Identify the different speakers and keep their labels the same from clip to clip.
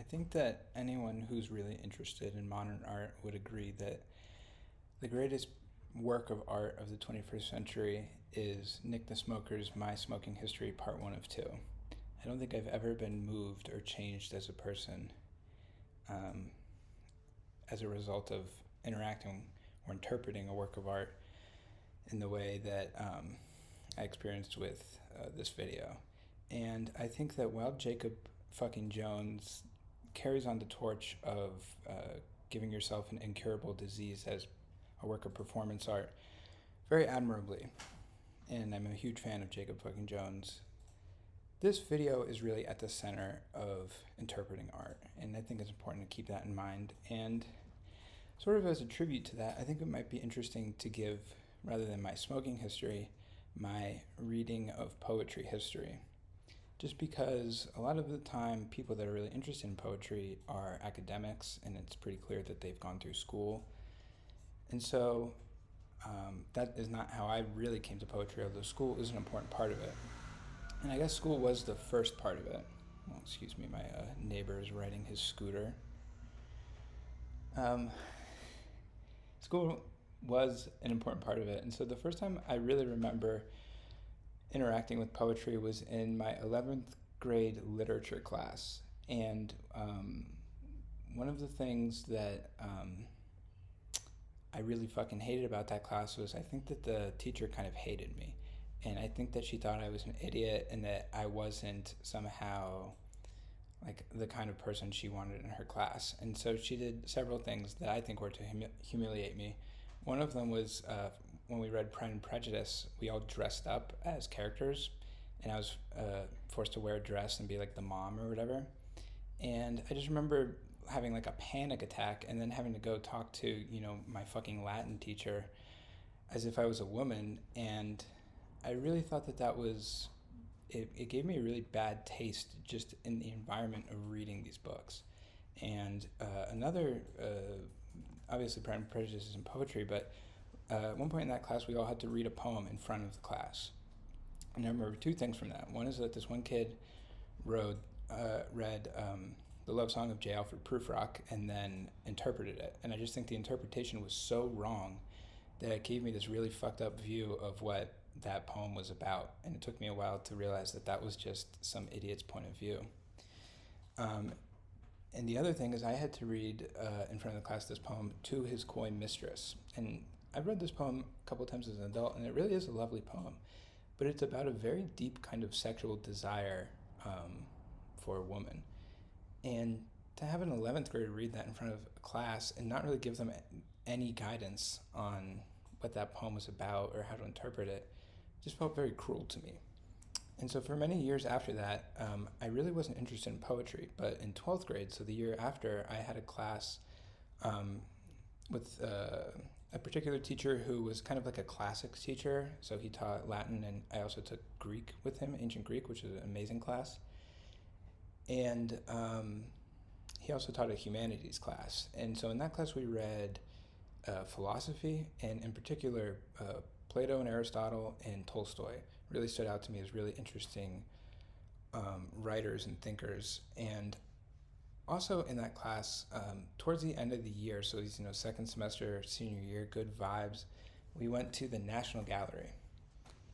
Speaker 1: think that anyone who's really interested in modern art would agree that the greatest work of art of the 21st century is Nick the Smoker's My Smoking History Part 1 of 2. I don't think I've ever been moved or changed as a person um, as a result of interacting or interpreting a work of art in the way that I experienced with this video. And I think that while Jacob fucking Jones carries on the torch of giving yourself an incurable disease as a work of performance art very admirably, and I'm a huge fan of Jacob fucking Jones, this video is really at the center of interpreting art, and I think it's important to keep that in mind. And sort of as a tribute to that, I think it might be interesting to give, rather than my smoking history, my reading of poetry history. Just because a lot of the time people that are really interested in poetry are academics, and it's pretty clear that they've gone through school. And so that is not how I really came to poetry, although school is an important part of it. And I guess school was the first part of it. Well, excuse me, my neighbor is riding his scooter. School was an important part of it. And so the first time I really remember interacting with poetry was in my 11th grade literature class. And one of the things that I really fucking hated about that class was I think that the teacher kind of hated me. And I think that she thought I was an idiot and that I wasn't somehow like the kind of person she wanted in her class. And so she did several things that I think were to humiliate me. One of them was when we read Pride and Prejudice, we all dressed up as characters, and I was forced to wear a dress and be like the mom or whatever. And I just remember having like a panic attack and then having to go talk to, my fucking Latin teacher as if I was a woman. And I really thought that was, it gave me a really bad taste just in the environment of reading these books. And another, obviously Pride and Prejudice isn't poetry, but at one point in that class we all had to read a poem in front of the class. And I remember two things from that. One is that this one kid read the love song of J. Alfred Prufrock and then interpreted it. And I just think the interpretation was so wrong that it gave me this really fucked up view of what that poem was about. And it took me a while to realize that was just some idiot's point of view. And the other thing is I had to read in front of the class this poem, To His Coy Mistress. And I've read this poem a couple of times as an adult, and it really is a lovely poem. But it's about a very deep kind of sexual desire for a woman. And to have an 11th grader read that in front of a class and not really give them any guidance on what that poem was about or how to interpret it just felt very cruel to me. And so for many years after that, I really wasn't interested in poetry. But in 12th grade, so the year after, I had a class with a particular teacher who was kind of like a classics teacher. So he taught Latin, and I also took Greek with him, ancient Greek, which is an amazing class. And he also taught a humanities class. And so in that class we read philosophy, and in particular Plato and Aristotle and Tolstoy really stood out to me as really interesting writers and thinkers. And also in that class, towards the end of the year, so these, second semester, senior year, good vibes, we went to the National Gallery.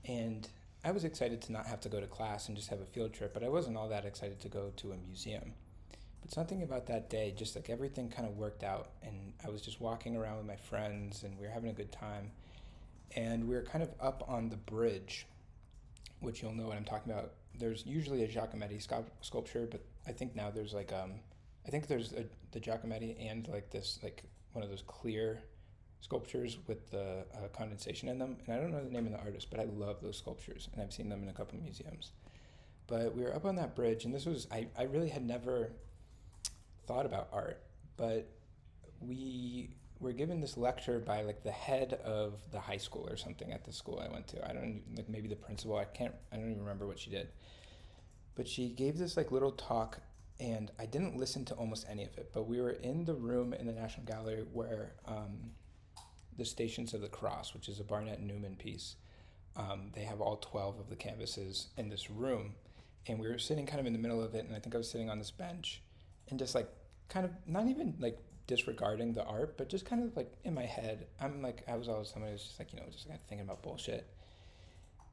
Speaker 1: And I was excited to not have to go to class and just have a field trip, but I wasn't all that excited to go to a museum. But something about that day, just like everything kind of worked out, and I was just walking around with my friends, and we were having a good time. And we were kind of up on the bridge, which you'll know what I'm talking about. There's usually a Giacometti sculpture, but I think now there's like, I think there's the Giacometti and like this, like one of those clear sculptures with the condensation in them. And I don't know the name of the artist, but I love those sculptures, and I've seen them in a couple of museums. But we were up on that bridge, and this was, I really had never thought about art, but we were given this lecture by like the head of the high school or something at the school I went to. I don't, like maybe the principal, I don't even remember what she did. But she gave this like little talk, and I didn't listen to almost any of it, but we were in the room in the National Gallery where the Stations of the Cross, which is a Barnett Newman piece, they have all 12 of the canvases in this room, and we were sitting kind of in the middle of it, and I think I was sitting on this bench, and just like kind of not even like disregarding the art, but just kind of like in my head, I was always somebody who's just like, just kind of thinking about bullshit.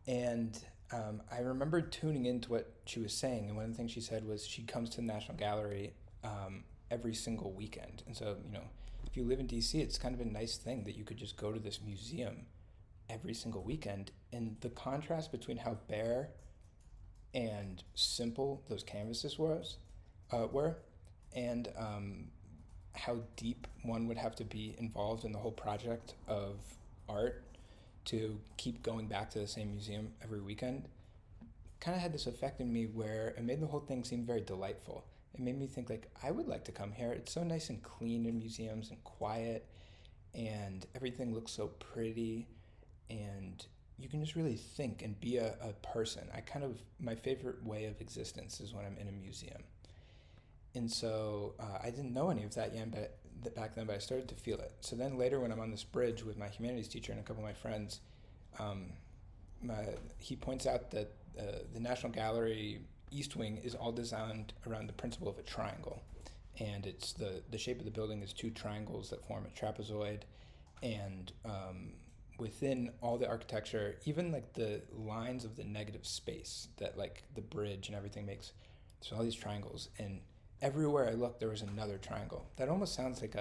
Speaker 1: And I remember tuning into what she was saying, and one of the things she said was she comes to the National Gallery every single weekend. And so, if you live in DC, it's kind of a nice thing that you could just go to this museum every single weekend. And the contrast between how bare and simple those canvases were, and how deep one would have to be involved in the whole project of art to keep going back to the same museum every weekend, kind of had this effect in me where it made the whole thing seem very delightful. It made me think like, I would like to come here. It's so nice and clean in museums and quiet, and everything looks so pretty, and you can just really think and be a person. My favorite way of existence is when I'm in a museum. And so I didn't know any of that yet, back then, but I started to feel it. So then later, when I'm on this bridge with my humanities teacher and a couple of my friends, he points out that the National Gallery East Wing is all designed around the principle of a triangle. And it's the shape of the building is two triangles that form a trapezoid. And within all the architecture, even like the lines of the negative space that like the bridge and everything makes, so all these triangles, and everywhere I looked there was another triangle. That almost sounds like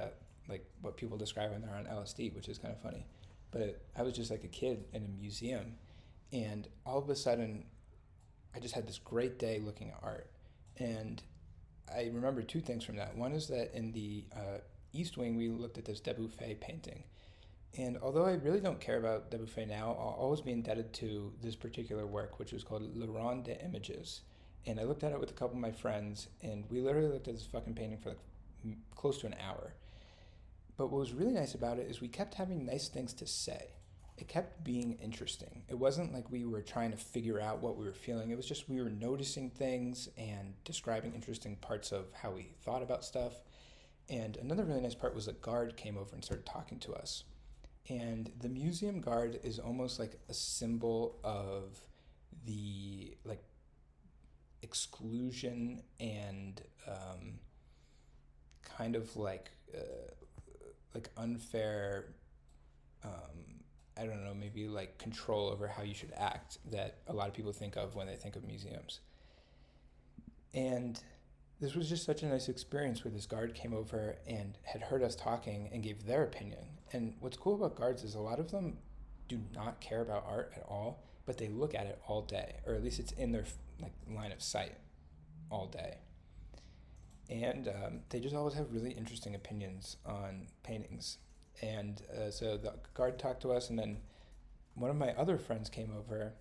Speaker 1: what people describe when they're on LSD, which is kind of funny. But I was just like a kid in a museum, and all of a sudden I just had this great day looking at art. And I remember two things from that. One is that in the East Wing we looked at this Dubuffet painting. And although I really don't care about Dubuffet now, I'll always be indebted to this particular work, which was called Le Ronde des Images. And I looked at it with a couple of my friends, and we literally looked at this fucking painting for like close to an hour. But what was really nice about it is we kept having nice things to say. It kept being interesting. It wasn't like we were trying to figure out what we were feeling. It was just we were noticing things and describing interesting parts of how we thought about stuff. And another really nice part was a guard came over and started talking to us. And the museum guard is almost like a symbol of the like exclusion and kind of like unfair, I don't know, maybe like control over how you should act that a lot of people think of when they think of museums. And this was just such a nice experience where this guard came over and had heard us talking and gave their opinion. And what's cool about guards is a lot of them do not care about art at all, but they look at it all day, or at least it's in their like line of sight all day. And they just always have really interesting opinions on paintings. And so the guard talked to us, and then one of my other friends came over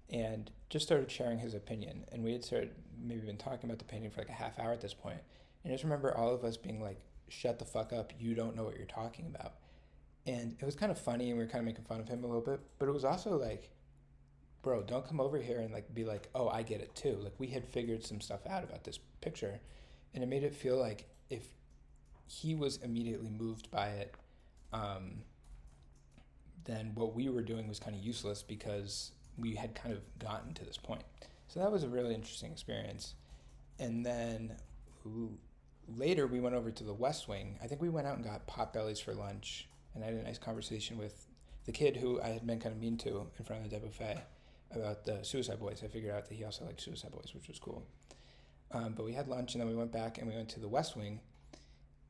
Speaker 1: and just started sharing his opinion. And we had maybe been talking about the painting for like a half hour at this point. And I just remember all of us being like, shut the fuck up, you don't know what you're talking about. And it was kind of funny, and we were kind of making fun of him a little bit, but it was also like, bro, don't come over here and like be like, oh, I get it too. Like we had figured some stuff out about this picture, and it made it feel like if he was immediately moved by it, then what we were doing was kind of useless because we had kind of gotten to this point. So that was a really interesting experience. And then later we went over to the West Wing. I think we went out and got Potbellies for lunch, and I had a nice conversation with the kid who I had been kind of mean to in front of the Dubuffet about the Suicide Boys. I figured out that he also liked Suicide Boys, which was cool. But we had lunch, and then we went back and we went to the West Wing,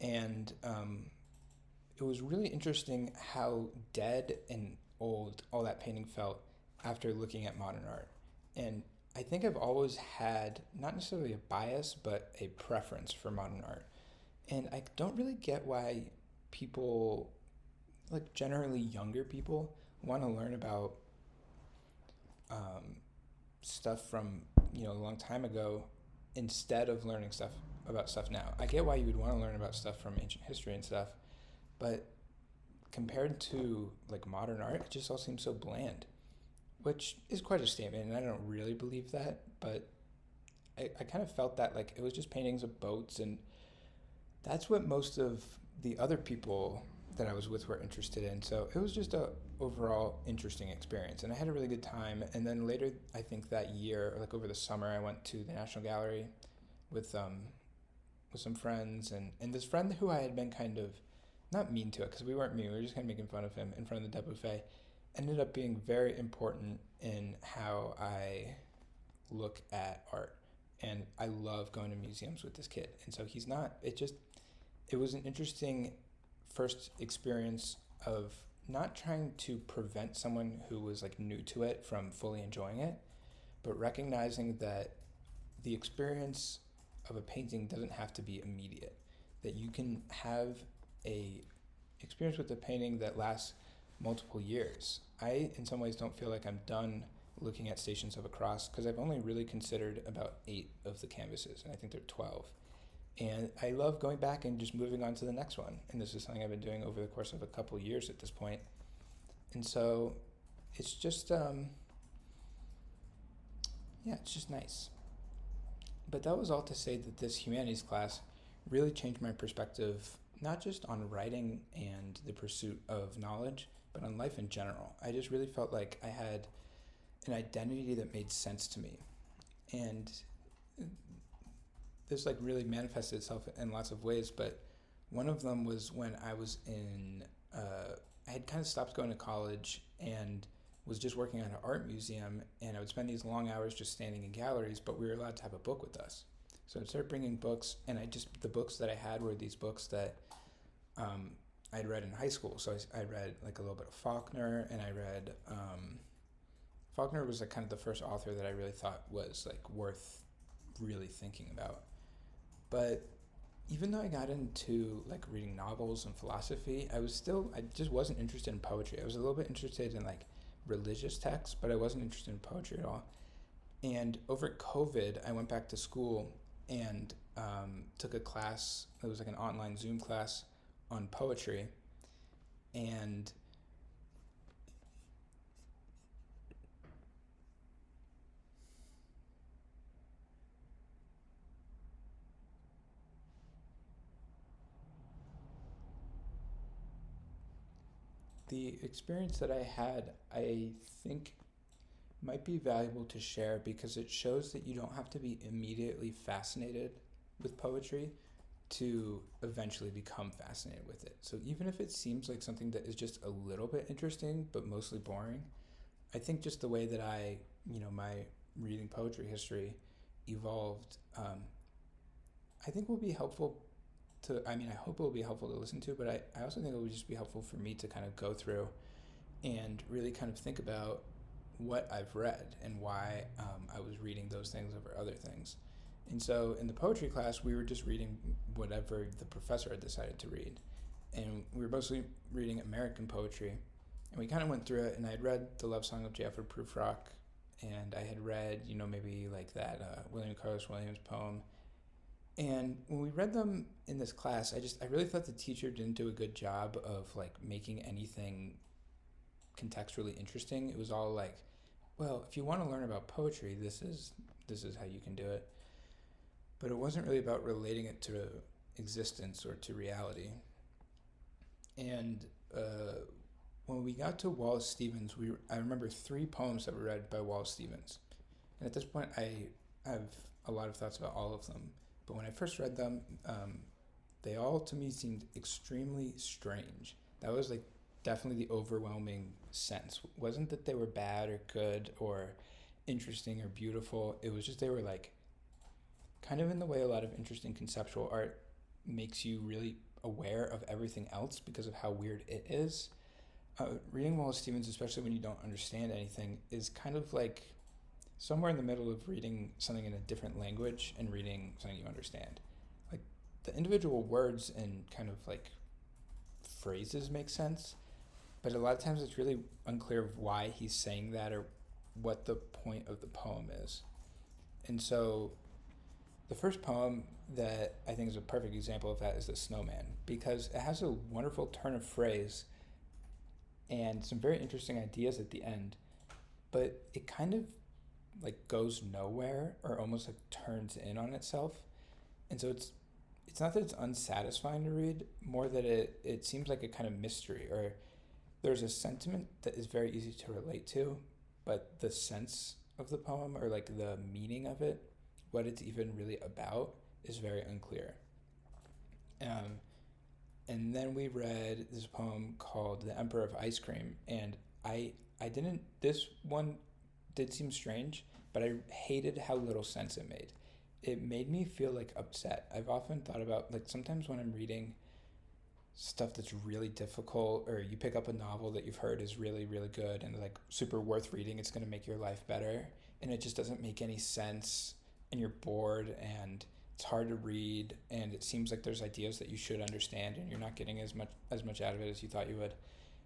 Speaker 1: and it was really interesting how dead and old all that painting felt after looking at modern art. And I think I've always had, not necessarily a bias, but a preference for modern art. And I don't really get why people, like generally younger people, want to learn about stuff from, a long time ago instead of learning stuff about stuff now. I get why you would want to learn about stuff from ancient history and stuff, but compared to like modern art, it just all seems so bland, which is quite a statement, and I don't really believe that, but I kind of felt that like it was just paintings of boats, and that's what most of the other people that I was with were interested in. So it was just a overall interesting experience, and I had a really good time. And then later, I think that year, like over the summer, I went to the National Gallery with with some friends, and this friend who I had been kind of not mean to it because we weren't mean, we were just kind of making fun of him in front of the buffet, ended up being very important in how I look at art. And I love going to museums with this kid. And so he's not, it was an interesting first experience of not trying to prevent someone who was like new to it from fully enjoying it, but recognizing that the experience of a painting doesn't have to be immediate, that you can have a experience with the painting that lasts multiple years. I, in some ways, don't feel like I'm done looking at Stations of a Cross because I've only really considered about 8 of the canvases, and I think they're 12. And I love going back and just moving on to the next one. And this is something I've been doing over the course of a couple years at this point. And so it's just, it's just nice. But that was all to say that this humanities class really changed my perspective, not just on writing and the pursuit of knowledge, but on life in general. I just really felt like I had an identity that made sense to me. And this like really manifested itself in lots of ways, but one of them was when I was I had kind of stopped going to college and was just working at an art museum, and I would spend these long hours just standing in galleries, but we were allowed to have a book with us. So I'd start bringing books, and the books that I had were these books that I'd read in high school. So I read like a little bit of Faulkner, and I read, Faulkner was like kind of the first author that I really thought was like worth really thinking about. But even though I got into like reading novels and philosophy, I just wasn't interested in poetry. I was a little bit interested in like religious texts, but I wasn't interested in poetry at all. And over COVID, I went back to school and took a class. It was like an online Zoom class on poetry. And the experience that I had, I think, might be valuable to share because it shows that you don't have to be immediately fascinated with poetry to eventually become fascinated with it. So even if it seems like something that is just a little bit interesting but mostly boring, I think just the way that my reading poetry history evolved, I think will be helpful I hope it will be helpful to listen to, but I also think it would just be helpful for me to kind of go through and really kind of think about what I've read and why I was reading those things over other things. And so in the poetry class, we were just reading whatever the professor had decided to read. And we were mostly reading American poetry. And we kind of went through it, and I had read The Love Song of J. Alfred Prufrock, and I had read, maybe like that William Carlos Williams poem. And when we read them in this class, I really thought the teacher didn't do a good job of like making anything contextually interesting. It was all like, well, if you want to learn about poetry, this is how you can do it. But it wasn't really about relating it to existence or to reality. And when we got to Wallace Stevens, I remember 3 poems that were read by Wallace Stevens. And at this point, I have a lot of thoughts about all of them. But when I first read them, they all to me seemed extremely strange. That was like definitely the overwhelming sense. It wasn't that they were bad or good or interesting or beautiful. It was just they were like kind of in the way a lot of interesting conceptual art makes you really aware of everything else because of how weird it is. Reading Wallace Stevens, especially when you don't understand anything, is kind of like somewhere in the middle of reading something in a different language and reading something you understand. Like the individual words and kind of like phrases make sense, but a lot of times it's really unclear of why he's saying that or what the point of the poem is. And so the first poem that I think is a perfect example of that is The Snowman, because it has a wonderful turn of phrase and some very interesting ideas at the end, but it kind of like goes nowhere or almost like turns in on itself. And so it's not that it's unsatisfying to read, more that it seems like a kind of mystery, or there's a sentiment that is very easy to relate to, but the sense of the poem or like the meaning of it, what it's even really about, is very unclear. Um, and then we read this poem called "The Emperor of Ice Cream," and I didn't. This one did seem strange, but I hated how little sense it made. It made me feel like upset. I've often thought about, like, sometimes when I'm reading stuff that's really difficult, or you pick up a novel that you've heard is really really good and like super worth reading, it's going to make your life better, and it just doesn't make any sense, and you're bored, and it's hard to read, and it seems like there's ideas that you should understand and you're not getting as much out of it as you thought you would.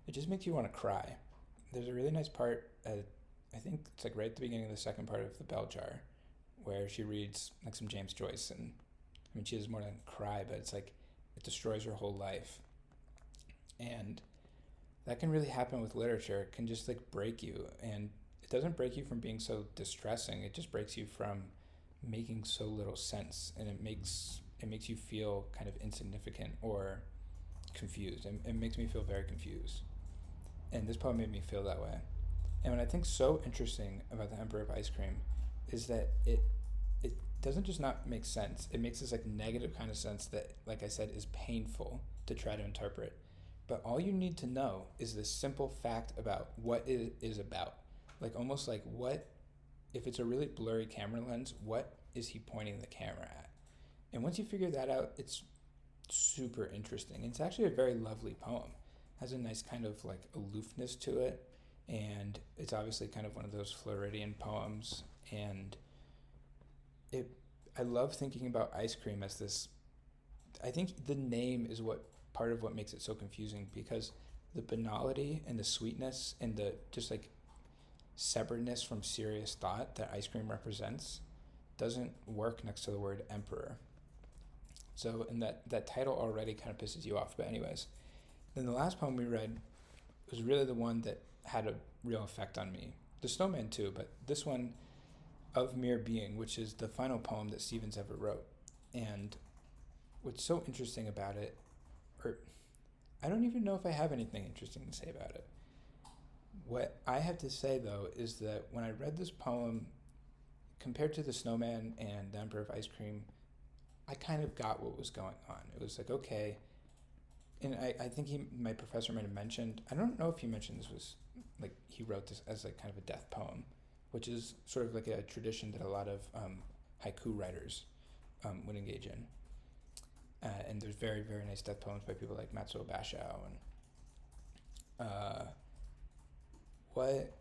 Speaker 1: It just makes you want to cry. There's a really nice part, I think it's like right at the beginning of the second part of The Bell Jar, where she reads like some James Joyce, and I mean she does more than cry, but it's like it destroys her whole life. And that can really happen with literature. It can just like break you, and it doesn't break you from being so distressing. It just breaks you from making so little sense, and it makes you feel kind of insignificant or confused. It makes me feel very confused, and this poem made me feel that way. And what I think so interesting about The Emperor of Ice Cream is that it doesn't just not make sense. It makes this like negative kind of sense that, like I said, is painful to try to interpret. But all you need to know is this simple fact about what it is about. Like almost like what, if it's a really blurry camera lens, what is he pointing the camera at? And once you figure that out, it's super interesting. It's actually a very lovely poem. It has a nice kind of like aloofness to it. And it's obviously kind of one of those Floridian poems. And I love thinking about ice cream as this. I think the name is what part of what makes it so confusing, because the banality and the sweetness and the just like separateness from serious thought that ice cream represents doesn't work next to the word emperor. So, and that title already kind of pisses you off. But anyways, then the last poem we read was really the one that had a real effect on me. The Snowman too, but this one, Of Mere Being, which is the final poem that Stevens ever wrote. And what's so interesting about it, or I don't even know if I have anything interesting to say about it. What I have to say though is that when I read this poem, compared to The Snowman and The Emperor of Ice Cream, I kind of got what was going on. It was like, okay, and I think my professor might have mentioned, I don't know if he mentioned this was, like, he wrote this as like kind of a death poem, which is sort of like a tradition that a lot of haiku writers would engage in. And there's very, very nice death poems by people like Matsuo Bashao. And what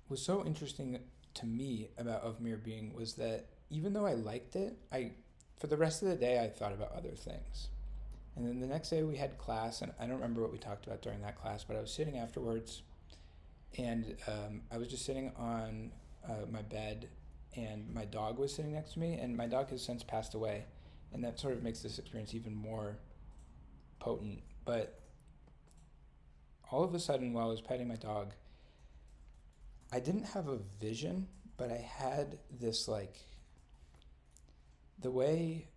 Speaker 1: was so interesting to me about Of Mere Being was that even though I liked it, for the rest of the day I thought about other things. And then the next day we had class, and I don't remember what we talked about during that class, but I was sitting afterwards, and I was just sitting on my bed, and my dog was sitting next to me, and my dog has since passed away, and that sort of makes this experience even more potent. But all of a sudden, while I was petting my dog, I didn't have a vision, but I had this, like, the way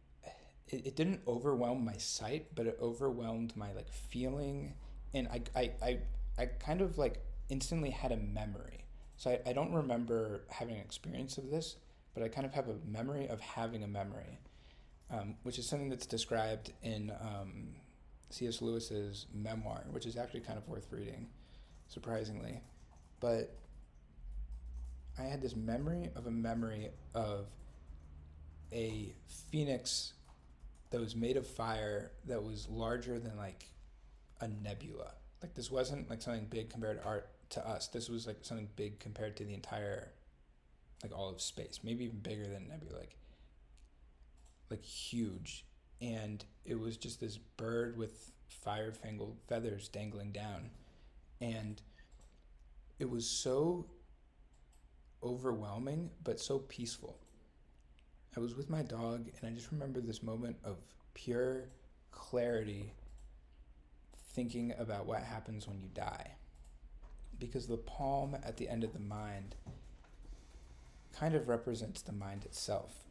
Speaker 1: it didn't overwhelm my sight, but it overwhelmed my like feeling, and I kind of like instantly had a memory. So I don't remember having an experience of this, but I kind of have a memory of having a memory, which is something that's described in C.S. Lewis's memoir, which is actually kind of worth reading, surprisingly. But I had this memory of a phoenix that was made of fire, that was larger than like a nebula. Like, this wasn't like something big compared to us. This was like something big compared to the entire, like, all of space, maybe even bigger than nebula, like huge. And it was just this bird with fire-fangled feathers dangling down, and it was so overwhelming but so peaceful. I was with my dog, and I just remember this moment of pure clarity, thinking about what happens when you die. Because the palm at the end of the mind kind of represents the mind itself.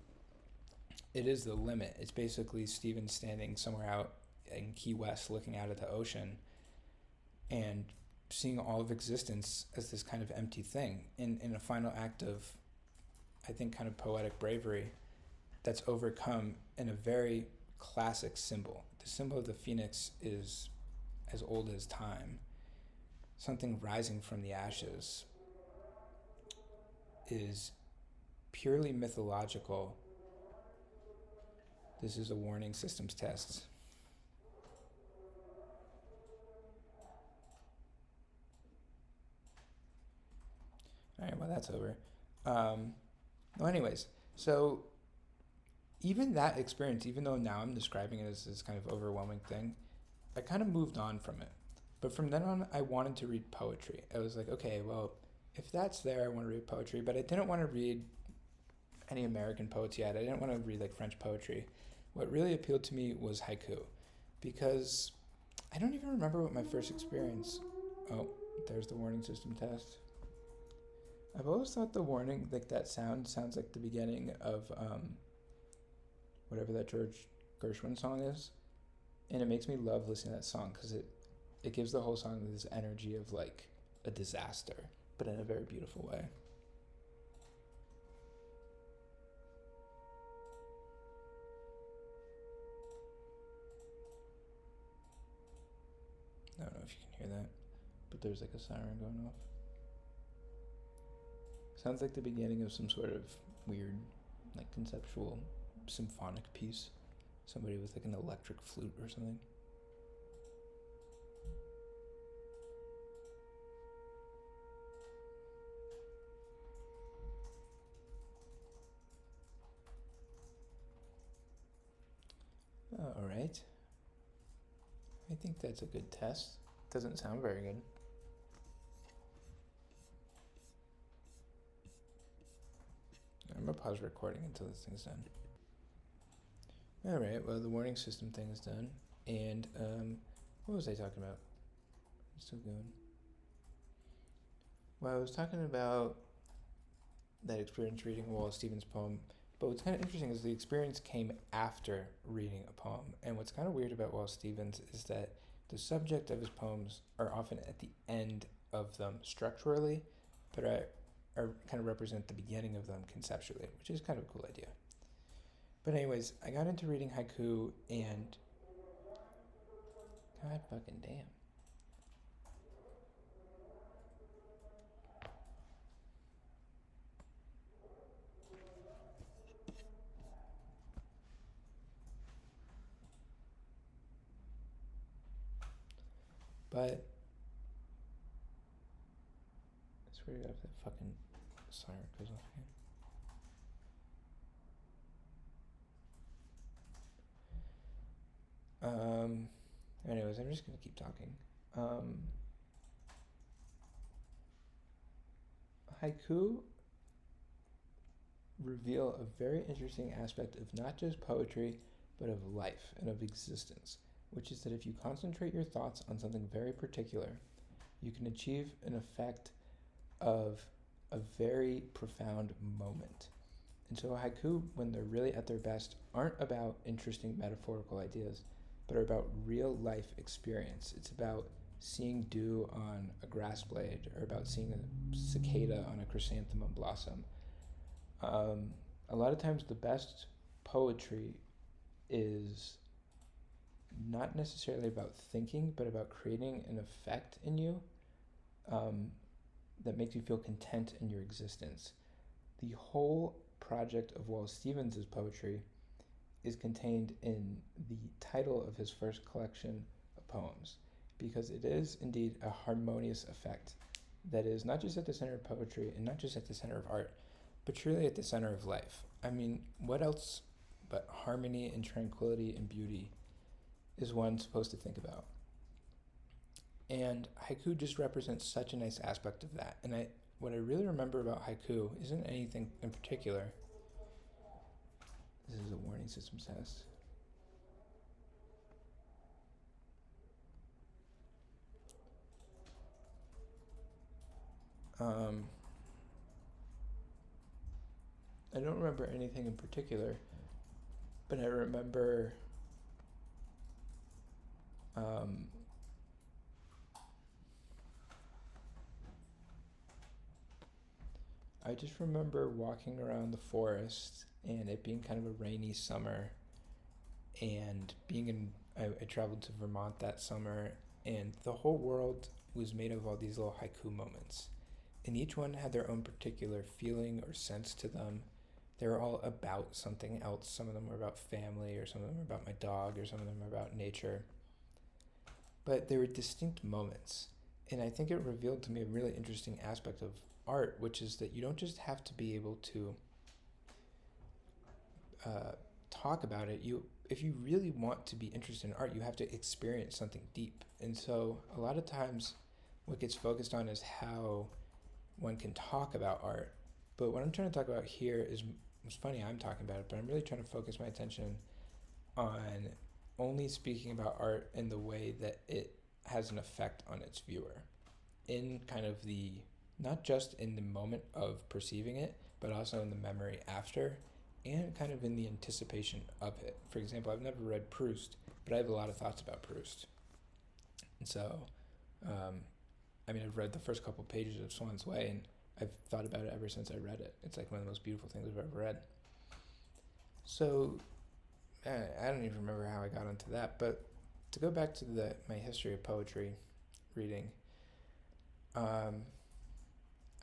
Speaker 1: It is the limit. It's basically Stephen standing somewhere out in Key West looking out at the ocean and seeing all of existence as this kind of empty thing in a final act of, I think, kind of poetic bravery that's overcome in a very classic symbol. The symbol of the phoenix is as old as time. Something rising from the ashes is purely mythological. This is a warning systems test. All right, well, that's over. Well, anyways, so even that experience, even though now I'm describing it as this kind of overwhelming thing, I kind of moved on from it. But from then on, I wanted to read poetry. I was like, okay, well, if that's there, I want to read poetry. But I didn't want to read any American poets yet. I didn't want to read like French poetry. What really appealed to me was haiku, because I don't even remember what my first experience. Oh, there's the warning system test. I've always thought the warning, like that sounds like the beginning of whatever that George Gershwin song is, and it makes me love listening to that song because it gives the whole song this energy of like a disaster, but in a very beautiful way. I don't know if you can hear that, but there's like a siren going off. Sounds like the beginning of some sort of weird, like conceptual symphonic piece. Somebody with like an electric flute or something. All right. I think that's a good test. Doesn't sound very good. I'm gonna pause recording until this thing's done. All right, well, the warning system thing is done. And what was I talking about? I'm still going. Well, I was talking about that experience reading Wallace Stevens' poem. But what's kind of interesting is the experience came after reading a poem. And what's kind of weird about Wallace Stevens is that the subject of his poems are often at the end of them structurally, but are kind of represent the beginning of them conceptually, which is kind of a cool idea. But anyways, I got into reading haiku, and god fucking damn. But I swear to God, if that fucking siren goes off again. Anyways, I'm just gonna keep talking. Haiku reveal a very interesting aspect of not just poetry, but of life and of existence, which is that if you concentrate your thoughts on something very particular, you can achieve an effect of a very profound moment. And so haiku, when they're really at their best, aren't about interesting metaphorical ideas, but are about real life experience. It's about seeing dew on a grass blade, or about seeing a cicada on a chrysanthemum blossom. A lot of times the best poetry is not necessarily about thinking, but about creating an effect in you that makes you feel content in your existence. The whole project of Wallace Stevens' poetry is contained in the title of his first collection of poems, because it is indeed a harmonious effect that is not just at the center of poetry and not just at the center of art, but truly at the center of life. I mean, what else but harmony and tranquility and beauty is one supposed to think about? And haiku just represents such a nice aspect of that. And what I really remember about haiku isn't anything in particular. This is a warning systems test. I don't remember anything in particular, but I remember I just remember walking around the forest and it being kind of a rainy summer, And I traveled to Vermont that summer, and the whole world was made of all these little haiku moments. And each one had their own particular feeling or sense to them. They were all about something else. Some of them were about family, or some of them were about my dog, or some of them were about nature. But they were distinct moments. And I think it revealed to me a really interesting aspect of art, which is that you don't just have to be able to talk about it. If you really want to be interested in art, you have to experience something deep. And so a lot of times what gets focused on is how one can talk about art. But what I'm trying to talk about here is, it's funny I'm talking about it, but I'm really trying to focus my attention on only speaking about art in the way that it has an effect on its viewer. In kind of not just in the moment of perceiving it, but also in the memory after, and kind of in the anticipation of it. For example, I've never read Proust, but I have a lot of thoughts about Proust. And so, I've read the first couple pages of Swann's Way, and I've thought about it ever since I read it. It's like one of the most beautiful things I've ever read. So, I don't even remember how I got onto that, but to go back to my history of poetry reading,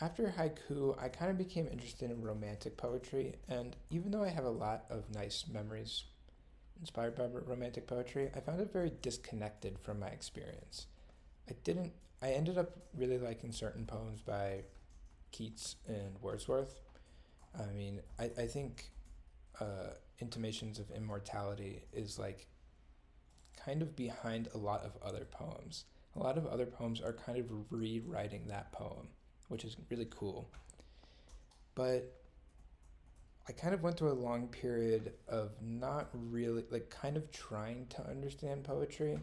Speaker 1: after haiku, I kind of became interested in romantic poetry, and even though I have a lot of nice memories inspired by romantic poetry, I found it very disconnected from my experience. I ended up really liking certain poems by Keats and Wordsworth. I think Intimations of Immortality is like kind of behind a lot of other poems. A lot of other poems are kind of rewriting that poem, which is really cool. But I kind of went through a long period of not really, kind of trying to understand poetry,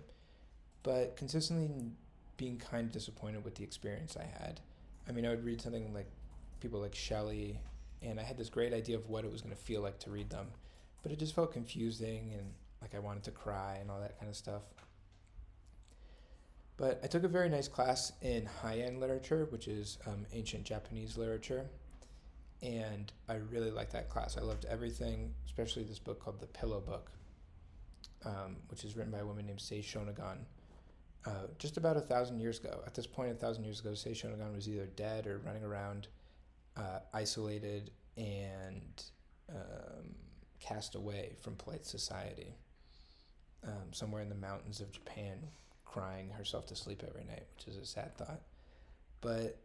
Speaker 1: but consistently being kind of disappointed with the experience I had. I would read something like people like Shelley, and I had this great idea of what it was going to feel like to read them, but it just felt confusing, and like I wanted to cry and all that kind of stuff. But I took a very nice class in high-end literature, which is ancient Japanese literature, and I really liked that class. I loved everything, especially this book called The Pillow Book, which is written by a woman named Sei Shonagon. Just about 1,000 years ago. At this point, 1,000 years ago, Sei Shonagon was either dead or running around, isolated and cast away from polite society, somewhere in the mountains of Japan, crying herself to sleep every night, which is a sad thought. But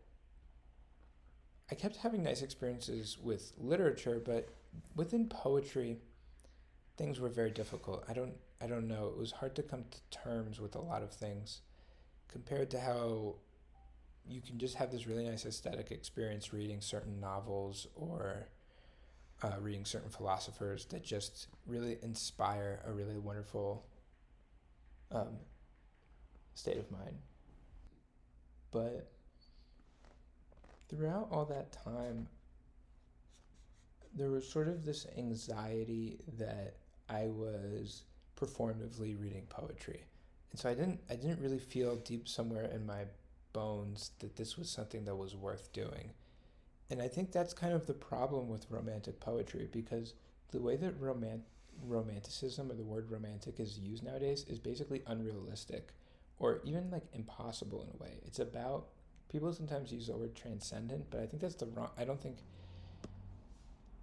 Speaker 1: I kept having nice experiences with literature, but within poetry, things were very difficult. I don't know. It was hard to come to terms with a lot of things compared to how you can just have this really nice aesthetic experience reading certain novels or reading certain philosophers that just really inspire a really wonderful state of mind. But throughout all that time, there was sort of this anxiety that I was performatively reading poetry. And so I didn't really feel deep somewhere in my bones that this was something that was worth doing. And I think that's kind of the problem with romantic poetry, because the way that romanticism, or the word romantic, is used nowadays is basically unrealistic, or even like impossible in a way. It's about, people sometimes use the word transcendent, but I think that's I don't think,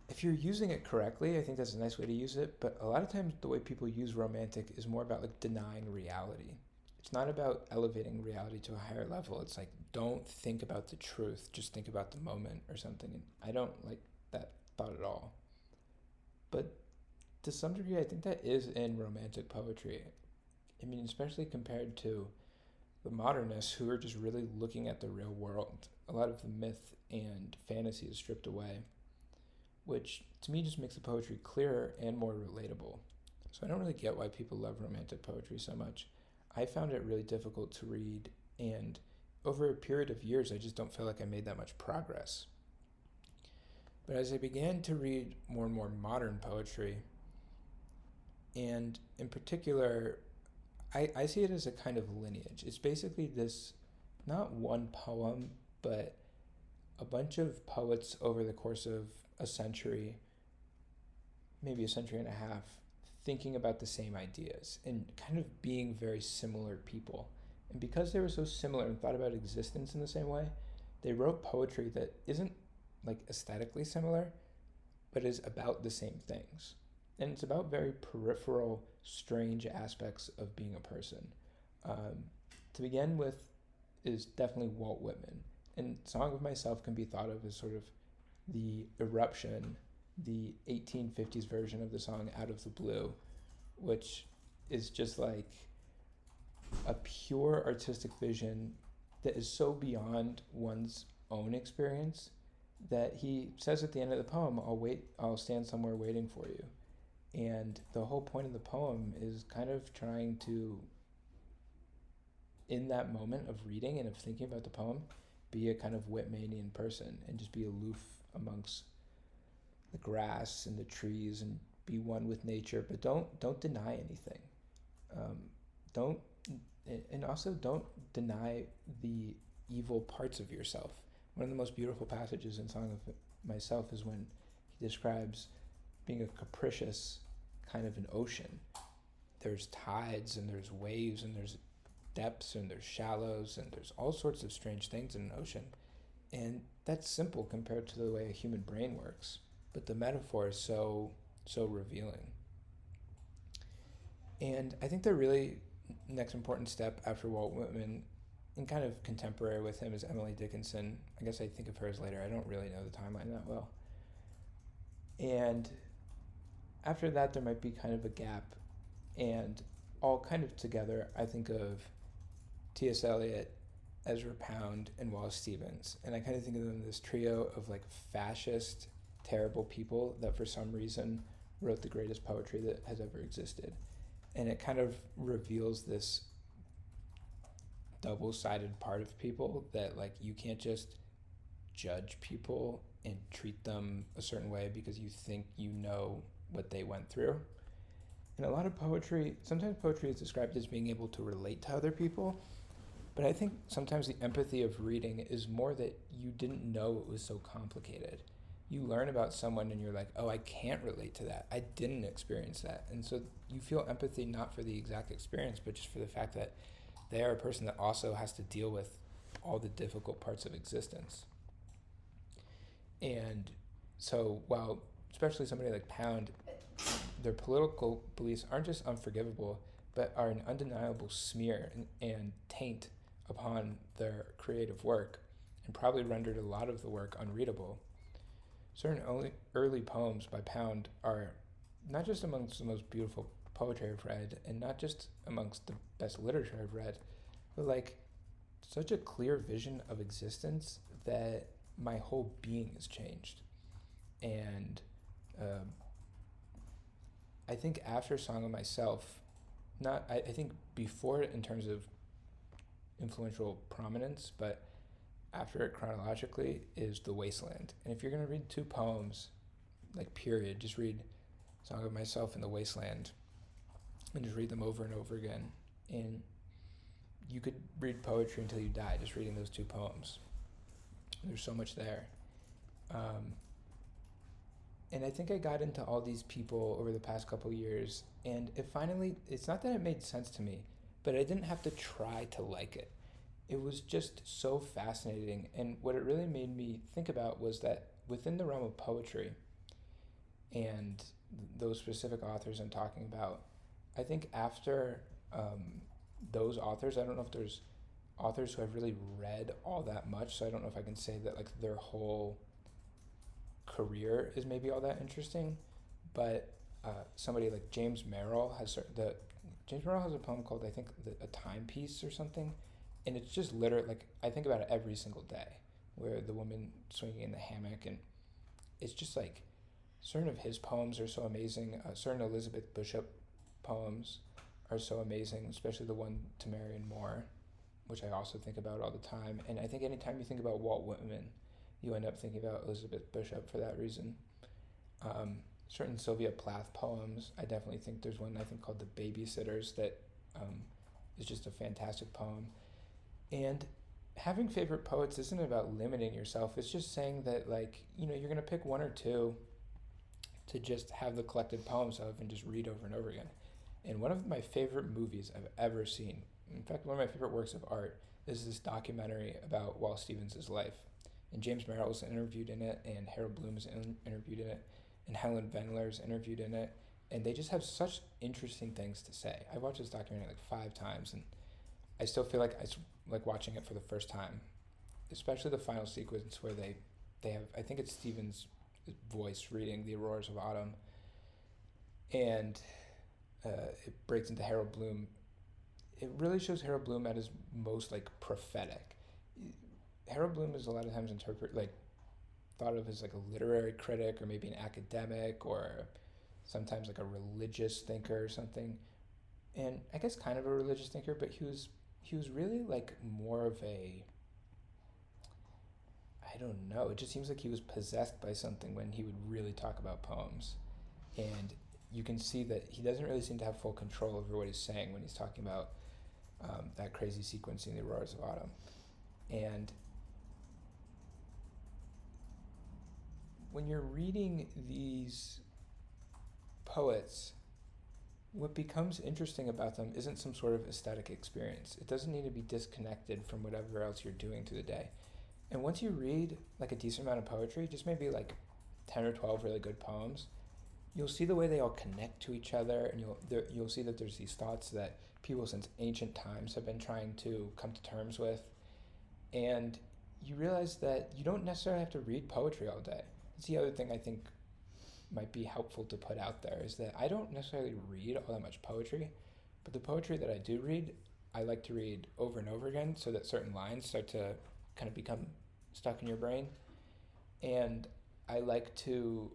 Speaker 1: if you're using it correctly, I think that's a nice way to use it, but a lot of times the way people use romantic is more about like denying reality. It's not about elevating reality to a higher level. It's like, don't think about the truth, just think about the moment or something. And I don't like that thought at all. But to some degree, I think that is in romantic poetry. Especially compared to the modernists, who are just really looking at the real world. A lot of the myth and fantasy is stripped away, which to me just makes the poetry clearer and more relatable. So I don't really get why people love romantic poetry so much. I found it really difficult to read, and over a period of years, I just don't feel like I made that much progress. But as I began to read more and more modern poetry, and in particular, I see it as a kind of lineage. It's basically this, not one poem, but a bunch of poets over the course of a century, maybe a century and a half, thinking about the same ideas and kind of being very similar people. And because they were so similar and thought about existence in the same way, they wrote poetry that isn't like aesthetically similar, but is about the same things. And it's about very peripheral, strange aspects of being a person. Um, to begin with is definitely Walt Whitman. And Song of Myself can be thought of as sort of the eruption, the 1850s version of the song Out of the Blue, which is just like a pure artistic vision that is so beyond one's own experience that he says at the end of the poem, I'll stand somewhere waiting for you. And the whole point of the poem is kind of trying to, in that moment of reading and of thinking about the poem, be a kind of Whitmanian person and just be aloof amongst the grass and the trees and be one with nature, but don't deny anything. Don't and also don't deny the evil parts of yourself. One of the most beautiful passages in Song of Myself is when he describes being a capricious kind of an ocean. There's tides and there's waves and there's depths and there's shallows and there's all sorts of strange things in an ocean. And that's simple compared to the way a human brain works. But the metaphor is so revealing. And I think the really next important step after Walt Whitman, and kind of contemporary with him, is Emily Dickinson. I guess I think of her as later. I don't really know the timeline that well. And after that, there might be kind of a gap. And all kind of together, I think of T.S. Eliot, Ezra Pound, and Wallace Stevens. And I kind of think of them as this trio of like fascist, terrible people that for some reason wrote the greatest poetry that has ever existed. And it kind of reveals this double-sided part of people that like you can't just judge people and treat them a certain way because you think you know what they went through. And a lot of poetry, sometimes poetry is described as being able to relate to other people, but I think sometimes the empathy of reading is more that you didn't know it was so complicated. You learn about someone and you're like, oh, I can't relate to that. I didn't experience that. And so you feel empathy not for the exact experience, but just for the fact that they are a person that also has to deal with all the difficult parts of existence. And so while especially somebody like Pound, their political beliefs aren't just unforgivable, but are an undeniable smear and taint upon their creative work, and probably rendered a lot of the work unreadable. Certain early poems by Pound are not just amongst the most beautiful poetry I've read, and not just amongst the best literature I've read, but like such a clear vision of existence that my whole being is changed. And I think after Song of Myself, I think before it in terms of influential prominence, but after it chronologically is The Wasteland. And if you're going to read two poems, like period, just read Song of Myself and The Wasteland, and just read them over and over again. And you could read poetry until you die just reading those two poems. There's so much there. And I think I got into all these people over the past couple years, and it's not that it made sense to me, but I didn't have to try to like it. It was just so fascinating. And what it really made me think about was that within the realm of poetry and those specific authors I'm talking about, I think after those authors, I don't know if there's authors who I've really read all that much, so I don't know if I can say that like their whole career is maybe all that interesting, but somebody like James Merrill has a poem called, I think, A Timepiece or something, and it's just literally, like, I think about it every single day, where the woman swinging in the hammock, and it's just like certain of his poems are so amazing. Certain Elizabeth Bishop poems are so amazing, especially the one To Marion Moore, which I also think about all the time. And I think anytime you think about Walt Whitman, you end up thinking about Elizabeth Bishop for that reason. Certain Sylvia Plath poems, I definitely think there's one I think called The Babysitters that is just a fantastic poem. And having favorite poets isn't about limiting yourself. It's just saying that, like, you're going to pick one or two, to just have the collected poems of and just read over and over again. And one of my favorite movies I've ever seen, in fact, one of my favorite works of art, is this documentary about Wallace Stevens' life. And James Merrill is interviewed in it, and Harold Bloom is interviewed in it, and Helen Vendler is interviewed in it. And they just have such interesting things to say. I watched this documentary like 5 times, and I still feel like it's like watching it for the first time, especially the final sequence where they have, I think it's Stevens' voice reading The Auroras of Autumn, and it breaks into Harold Bloom. It really shows Harold Bloom at his most like prophetic. Harold Bloom is a lot of times thought of as like a literary critic or maybe an academic or sometimes like a religious thinker or something. And I guess kind of a religious thinker, but he was really like more of a, I don't know, it just seems like he was possessed by something when he would really talk about poems. And you can see that he doesn't really seem to have full control over what he's saying when he's talking about that crazy sequence in The Auroras of Autumn. And when you're reading these poets, what becomes interesting about them isn't some sort of aesthetic experience. It doesn't need to be disconnected from whatever else you're doing through the day. And once you read like a decent amount of poetry, just maybe like 10 or 12 really good poems, you'll see the way they all connect to each other, and you'll see that there's these thoughts that people since ancient times have been trying to come to terms with. And you realize that you don't necessarily have to read poetry all day. That's the other thing I think might be helpful to put out there, is that I don't necessarily read all that much poetry, but the poetry that I do read, I like to read over and over again so that certain lines start to kind of become stuck in your brain. And I like to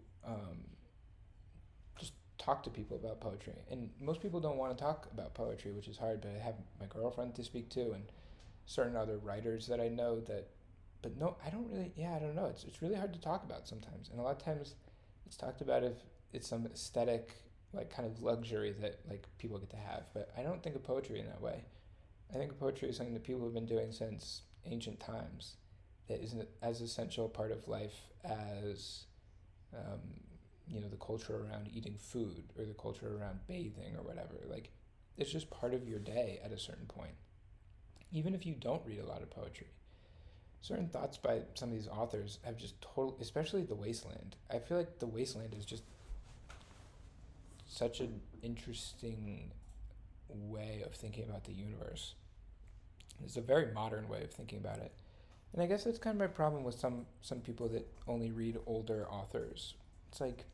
Speaker 1: just talk to people about poetry. And most people don't want to talk about poetry, which is hard, but I have my girlfriend to speak to and certain other writers that I know that, but no, I don't really, I don't know. It's really hard to talk about sometimes. And a lot of times it's talked about if it's some aesthetic, like kind of luxury that like people get to have. But I don't think of poetry in that way. I think of poetry as something that people have been doing since ancient times, that isn't as essential part of life as the culture around eating food or the culture around bathing or whatever. Like, it's just part of your day at a certain point. Even if you don't read a lot of poetry, certain thoughts by some of these authors have just especially The Wasteland. I feel like The Wasteland is just such an interesting way of thinking about the universe. It's a very modern way of thinking about it. And I guess that's kind of my problem with some people that only read older authors. It's like,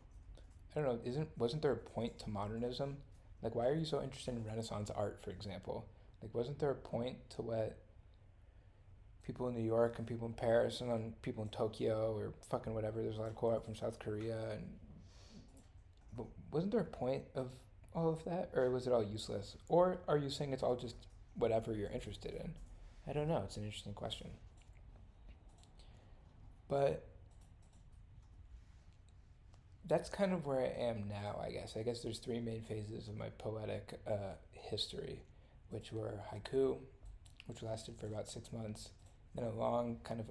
Speaker 1: I don't know, wasn't there a point to modernism? Like, why are you so interested in Renaissance art, for example? Like, wasn't there a point to what people in New York and people in Paris and then people in Tokyo or fucking whatever, there's a lot of cool art from South Korea, but wasn't there a point of all of that? Or was it all useless? Or are you saying it's all just whatever you're interested in? I don't know, it's an interesting question. But that's kind of where I am now, I guess. I guess there's 3 main phases of my poetic history, which were haiku, which lasted for about 6 months, then a long kind of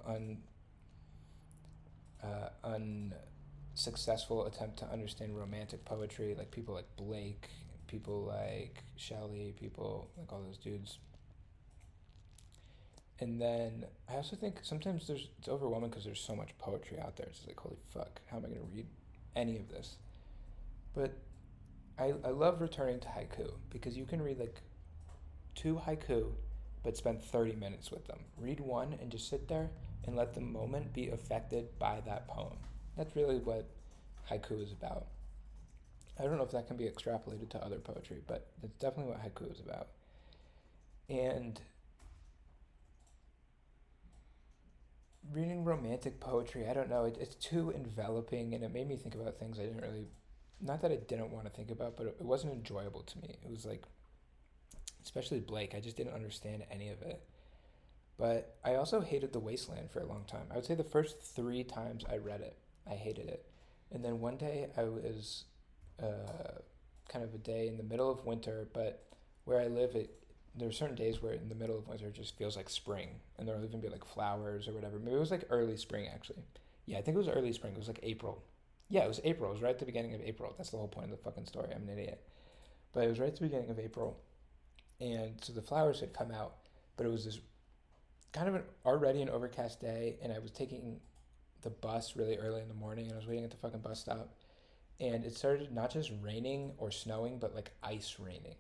Speaker 1: unsuccessful attempt to understand romantic poetry, like people like Blake, people like Shelley, people like all those dudes. And then I also think sometimes it's overwhelming because there's so much poetry out there. It's just like, holy fuck, how am I going to read any of this? But I love returning to haiku because you can read like 2 haiku but spend 30 minutes with them. Read one and just sit there and let the moment be affected by that poem. That's really what haiku is about. I don't know if that can be extrapolated to other poetry, but that's definitely what haiku is about. And reading romantic poetry, I don't know, it's too enveloping, and it made me think about things I didn't really, not that I didn't want to think about, but it wasn't enjoyable to me. It was like, especially Blake, I just didn't understand any of it. But I also hated The Wasteland for a long time. I would say the first 3 times I read it, I hated it. And then one day I was kind of a day in the middle of winter, but where I live, there are certain days where in the middle of winter it just feels like spring, and there'll even be like flowers or whatever. Maybe it was like early spring, actually. Yeah, I think it was early spring. It was like April. Yeah, it was April. It was right at the beginning of April. That's the whole point of the fucking story. I'm an idiot. But it was right at the beginning of April, and so the flowers had come out, but it was this kind of already an overcast day, and I was taking the bus really early in the morning, and I was waiting at the fucking bus stop, and it started not just raining or snowing, but like ice raining.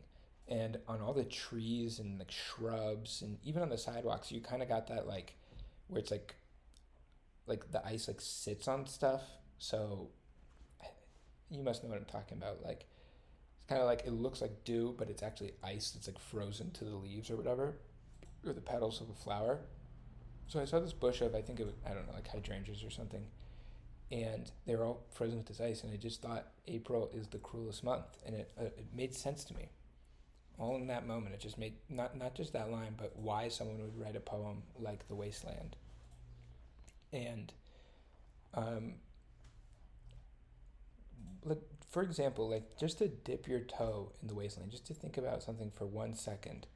Speaker 1: And on all the trees and like shrubs and even on the sidewalks, you kind of got that like where it's like the ice like sits on stuff. So you must know what I'm talking about. Like it's kind of like it looks like dew, but it's actually ice that's like frozen to the leaves or whatever, or the petals of a flower. So I saw this bush of, I think it was, I don't know, like hydrangeas or something, and they were all frozen with this ice. And I just thought April is the cruelest month, and it made sense to me. All in that moment, it just made not just that line, but why someone would write a poem like The Wasteland. And um, like for example, like just to dip your toe in the wasteland, just to think about something for 1 second.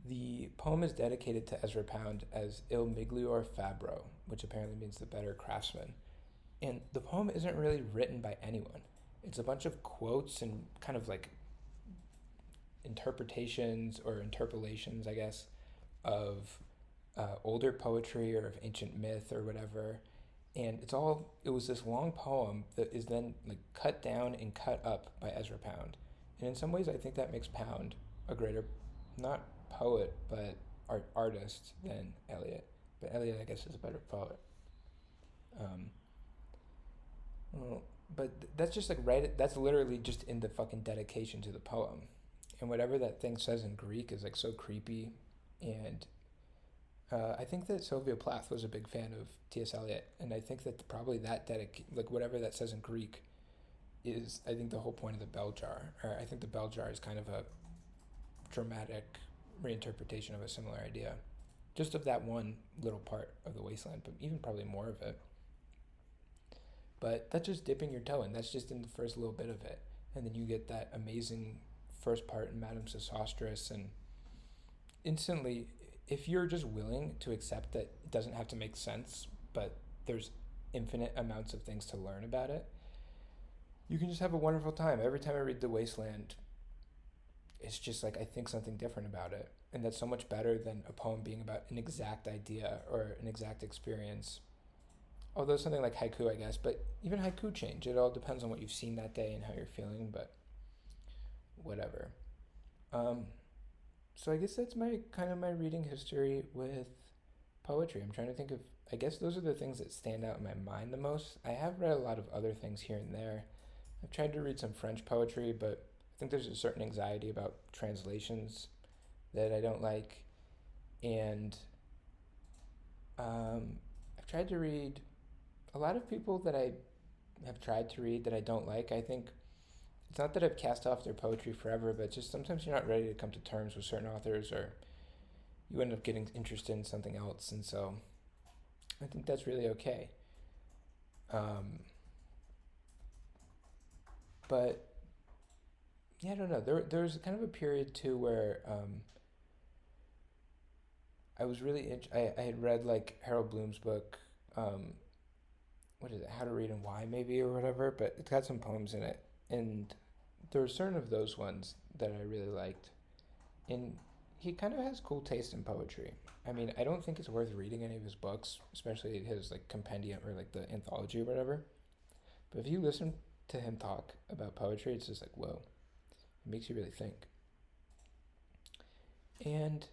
Speaker 1: The poem is dedicated to Ezra Pound as Il Miglior Fabbro, which apparently means the better craftsman. And the poem isn't really written by anyone. It's a bunch of quotes and kind of like interpretations or interpolations, I guess, of older poetry or of ancient myth or whatever. And it was this long poem that is then like cut down and cut up by Ezra Pound. And in some ways, I think that makes Pound a greater, not poet, but artist than Eliot. But Eliot, I guess, is a better poet. Um, well, but that's just like right. That's literally just in the fucking dedication to the poem, and whatever that thing says in Greek is like so creepy, and I think that Sylvia Plath was a big fan of T.S. Eliot, and I think that probably like whatever that says in Greek, is I think the whole point of the bell jar. Or I think the bell jar is kind of a dramatic reinterpretation of a similar idea, just of that one little part of the wasteland, but even probably more of it. But that's just dipping your toe in. That's just in the first little bit of it, and then you get that amazing first part in Madame Sosostris, and instantly, if you're just willing to accept that it doesn't have to make sense, but there's infinite amounts of things to learn about it, you can just have a wonderful time. Every time I read The Wasteland, it's just like I think something different about it. And that's so much better than a poem being about an exact idea or an exact experience. Although something like haiku, I guess, but even haiku change. It all depends on what you've seen that day and how you're feeling, but whatever. Um, so I guess that's my kind of my reading history with poetry. I'm trying to think of, I guess those are the things that stand out in my mind the most. I have read a lot of other things here and there. I've tried to read some French poetry, but I think there's a certain anxiety about translations that I don't like. And I've tried to read a lot of people that I have tried to read that I don't like. I think it's not that I've cast off their poetry forever, but just sometimes you're not ready to come to terms with certain authors, or you end up getting interested in something else. And so I think that's really okay. Um, but yeah, I don't know. There was kind of a period too where I was really I had read like Harold Bloom's book, um, what is it, How to Read and Why maybe or whatever, but it's got some poems in it, and there were certain of those ones that I really liked, and he kind of has cool taste in poetry. I mean, I don't think it's worth reading any of his books, especially his like compendium or like the anthology or whatever. But if you listen to him talk about poetry, it's just like whoa, it makes you really think. And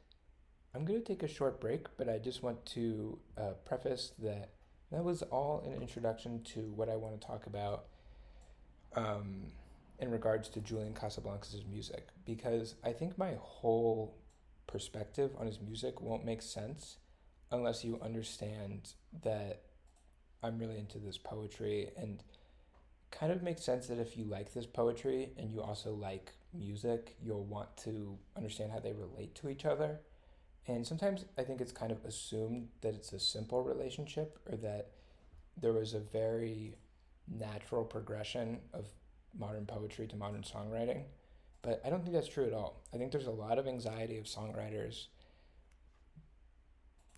Speaker 1: I'm going to take a short break, but I just want to preface that that was all an introduction to what I want to talk about um, in regards to Julian Casablancas' music, because I think my whole perspective on his music won't make sense unless you understand that I'm really into this poetry, and kind of makes sense that if you like this poetry and you also like music, you'll want to understand how they relate to each other. And sometimes I think it's kind of assumed that it's a simple relationship, or that there was a very natural progression of modern poetry to modern songwriting. But I don't think that's true at all. I think there's a lot of anxiety of songwriters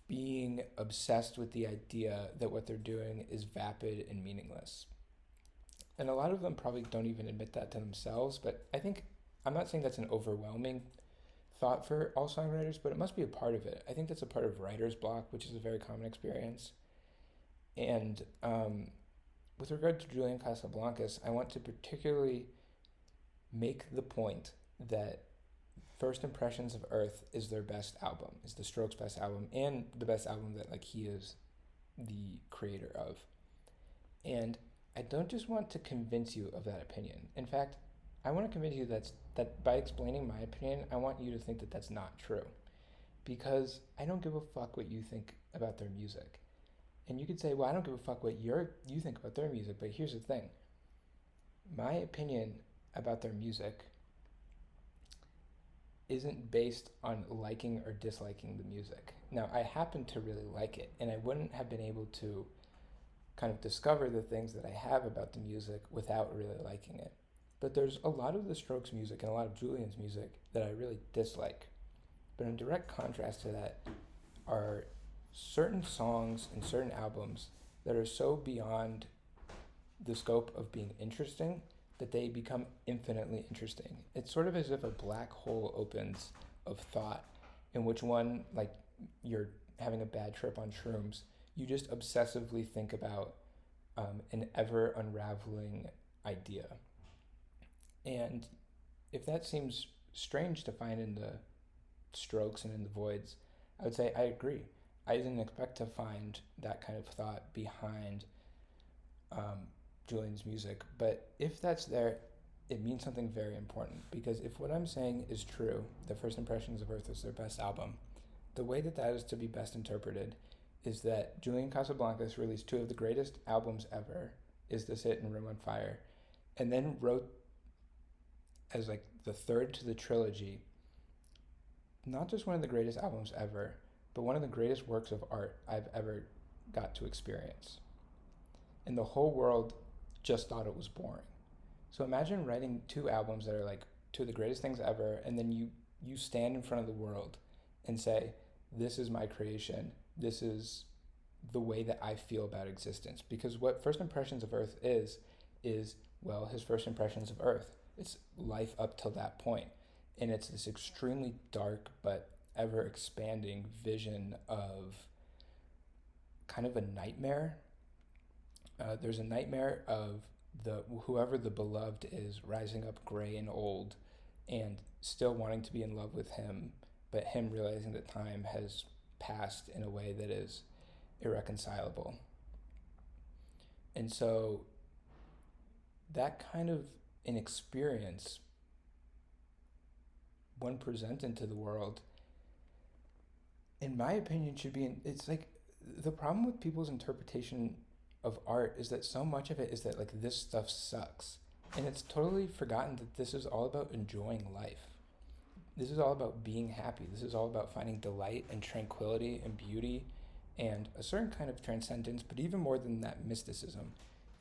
Speaker 1: being obsessed with the idea that what they're doing is vapid and meaningless. And a lot of them probably don't even admit that to themselves, but I think, I'm not saying that's an overwhelming thought for all songwriters, but it must be a part of it. I think that's a part of writer's block, which is a very common experience. And with regard to Julian Casablancas, I want to particularly make the point that First Impressions of Earth is their best album, is the Strokes' best album, and the best album that like he is the creator of. And I don't just want to convince you of that opinion. In fact, I want to convince you that by explaining my opinion, I want you to think that that's not true. Because I don't give a fuck what you think about their music. And you could say, well, I don't give a fuck what you think about their music, but here's the thing. My opinion about their music isn't based on liking or disliking the music. Now, I happen to really like it, and I wouldn't have been able to kind of discover the things that I have about the music without really liking it. But there's a lot of the Strokes music and a lot of Julian's music that I really dislike. But in direct contrast to that are certain songs and certain albums that are so beyond the scope of being interesting that they become infinitely interesting. It's sort of as if a black hole opens of thought in which one, like you're having a bad trip on shrooms, you just obsessively think about an ever unraveling idea. And if that seems strange to find in the Strokes and in the Voids, I would say I agree. I didn't expect to find that kind of thought behind Julian's music, but if that's there, it means something very important, because if what I'm saying is true, the First Impressions of Earth is their best album, the way that that is to be best interpreted is that Julian Casablancas released two of the greatest albums ever, Is This It and Room on Fire, and then wrote as like the third to the trilogy, not just one of the greatest albums ever, but one of the greatest works of art I've ever got to experience. And the whole world just thought it was boring. So imagine writing two albums that are like two of the greatest things ever, and then you stand in front of the world and say, this is my creation, this is the way that I feel about existence. Because what First Impressions of Earth is, well, his first impressions of Earth. It's life up till that point. And it's this extremely dark but ever expanding vision of kind of a nightmare. There's a nightmare of whoever the beloved is rising up gray and old and still wanting to be in love with him, but him realizing that time has passed in a way that is irreconcilable. And so that kind of an experience, when presented to the world, in my opinion, should be, it's like, the problem with people's interpretation of art is that so much of it is that like this stuff sucks. And it's totally forgotten that this is all about enjoying life. This is all about being happy. This is all about finding delight and tranquility and beauty and a certain kind of transcendence, but even more than that, mysticism.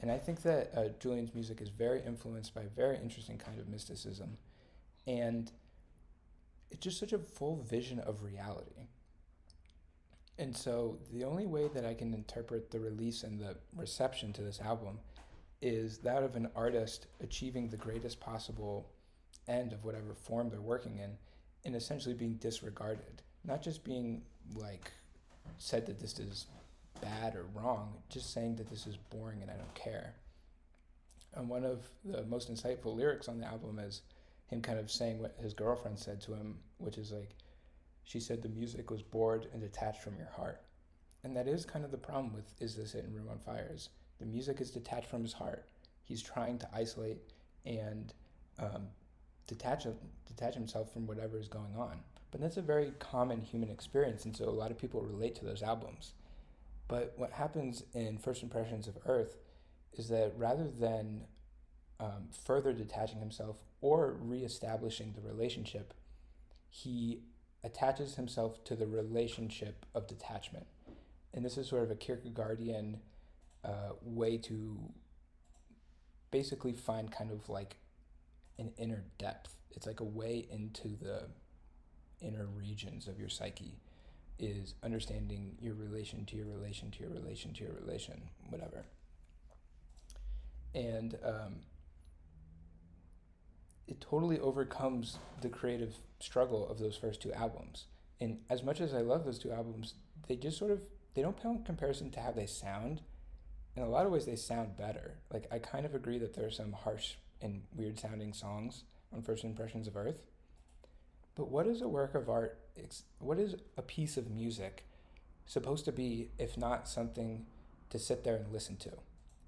Speaker 1: And I think that Julian's music is very influenced by a very interesting kind of mysticism. And it's just such a full vision of reality. And so the only way that I can interpret the release and the reception to this album is that of an artist achieving the greatest possible end of whatever form they're working in, and essentially being disregarded. Not just being like said that this is bad or wrong, just saying that this is boring and I don't care. And one of the most insightful lyrics on the album is him kind of saying what his girlfriend said to him, which is like, she said the music was bored and detached from your heart. And that is kind of the problem with Is This It and Room on Fire. The music is detached from his heart. He's trying to isolate and detach himself from whatever is going on. But that's a very common human experience, and so a lot of people relate to those albums. But what happens in First Impressions of Earth is that rather than further detaching himself or reestablishing the relationship, he attaches himself to the relationship of detachment. And this is sort of a Kierkegaardian way to basically find kind of like an inner depth. It's like a way into the inner regions of your psyche, is understanding your relation to your relation to your relation to your relation, whatever. And it totally overcomes the creative struggle of those first two albums. And as much as I love those two albums, they just sort of they don't pale in comparison to how they sound. In a lot of ways, they sound better. Like I kind of agree that there are some harsh and weird sounding songs on First Impressions of Earth. But what is a work of art? What is a piece of music supposed to be if not something to sit there and listen to?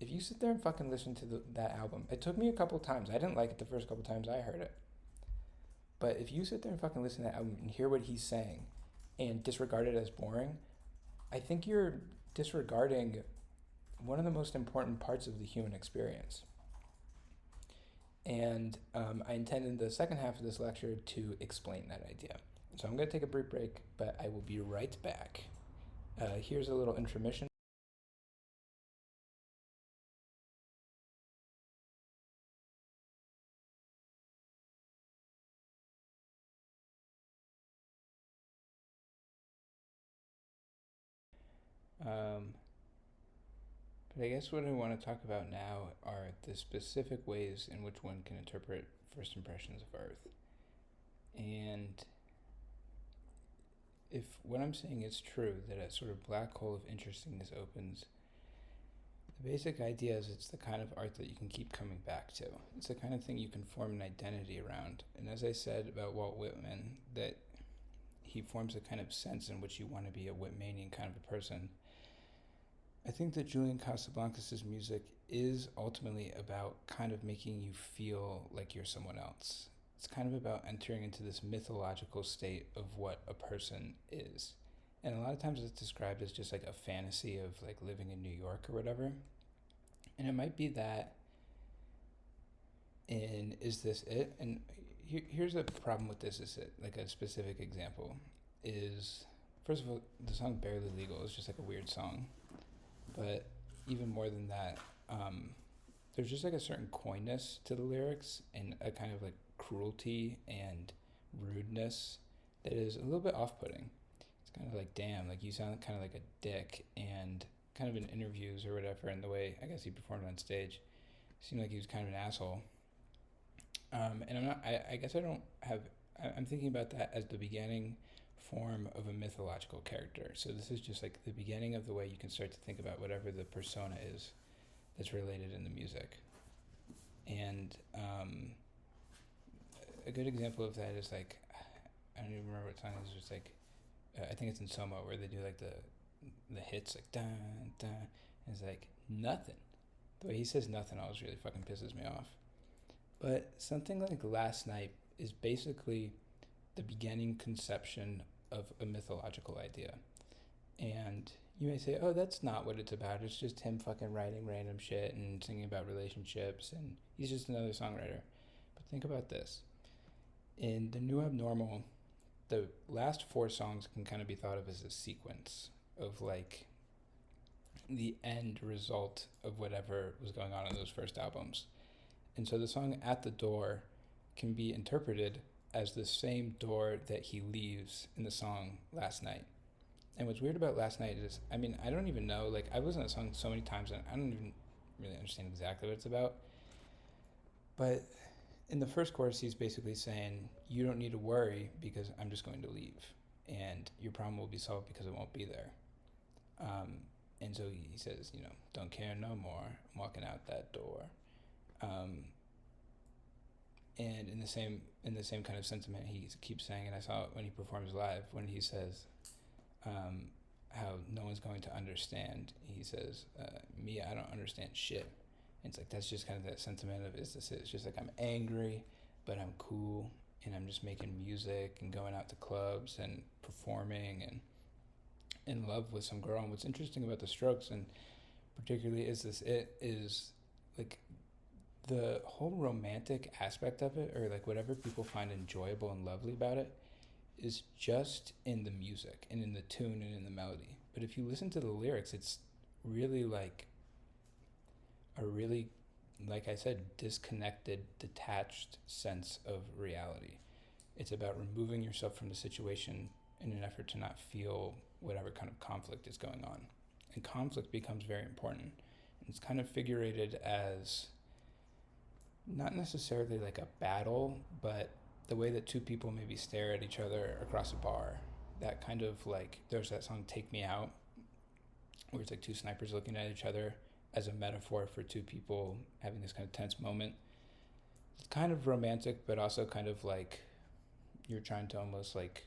Speaker 1: If you sit there and fucking listen to that album, it took me a couple times. I didn't like it the first couple times I heard it. But if you sit there and fucking listen to that album and hear what he's saying and disregard it as boring, I think you're disregarding one of the most important parts of the human experience. And I intend in the second half of this lecture to explain that idea. So I'm going to take a brief break, but I will be right back. Here's a little intermission. Um, but I guess what I want to talk about now are the specific ways in which one can interpret first impressions of Earth. And if what I'm saying is true, that a sort of black hole of interestingness opens, the basic idea is it's the kind of art that you can keep coming back to. It's the kind of thing you can form an identity around. And as I said about Walt Whitman, that he forms a kind of sense in which you want to be a Whitmanian kind of a person. I think that Julian Casablancas' music is ultimately about kind of making you feel like you're someone else. It's kind of about entering into this mythological state of what a person is. And a lot of times it's described as just like a fantasy of like living in New York or whatever. And it might be that in Is This It? And here's a problem with This Is It, like a specific example, is first of all, the song Barely Legal is just like a weird song. But even more than that, there's just like a certain coyness to the lyrics and a kind of like cruelty and rudeness that is a little bit off-putting. It's kind of like, damn, like you sound kind of like a dick, and kind of in interviews or whatever, and the way I guess he performed on stage, seemed like he was kind of an asshole. And I'm not. I guess I don't have. I'm thinking about that as the beginning form of a mythological character. So this is just like the beginning of the way you can start to think about whatever the persona is that's related in the music. And a good example of that is like, I don't even remember what song it is. Just like, I think it's in Soma where they do like the hits like dun dun. And it's like nothing. The way he says nothing always really fucking pisses me off. But something like Last Night is basically the beginning conception of a mythological idea. And you may say, oh, that's not what it's about. It's just him fucking writing random shit and singing about relationships, and he's just another songwriter. But think about this. In The New Abnormal, the last four songs can kind of be thought of as a sequence of like the end result of whatever was going on in those first albums. And so the song At the Door can be interpreted as the same door that he leaves in the song Last Night. And what's weird about Last Night is, I mean, I don't even know, like, I've listened to the song so many times and I don't even really understand exactly what it's about. But in the first chorus, he's basically saying, you don't need to worry because I'm just going to leave. And your problem will be solved because it won't be there. And so he says, you know, don't care no more. I'm walking out that door. And in the same kind of sentiment, he keeps saying, and I saw it when he performs live, when he says, how no one's going to understand. He says, me, I don't understand shit. And it's like, that's just kind of that sentiment of Is This It? It's just like, I'm angry, but I'm cool, and I'm just making music and going out to clubs and performing and in love with some girl. And what's interesting about the Strokes, and particularly Is This It, is like the whole romantic aspect of it, or like whatever people find enjoyable and lovely about it, is just in the music and in the tune and in the melody. But if you listen to the lyrics, it's really like a really, like I said, disconnected, detached sense of reality. It's about removing yourself from the situation in an effort to not feel whatever kind of conflict is going on. And conflict becomes very important. It's kind of figurated as not necessarily like a battle, but the way that two people maybe stare at each other across a bar. That kind of like, there's that song Take Me Out, where it's like two snipers looking at each other as a metaphor for two people having this kind of tense moment. It's kind of romantic, but also kind of like you're trying to almost like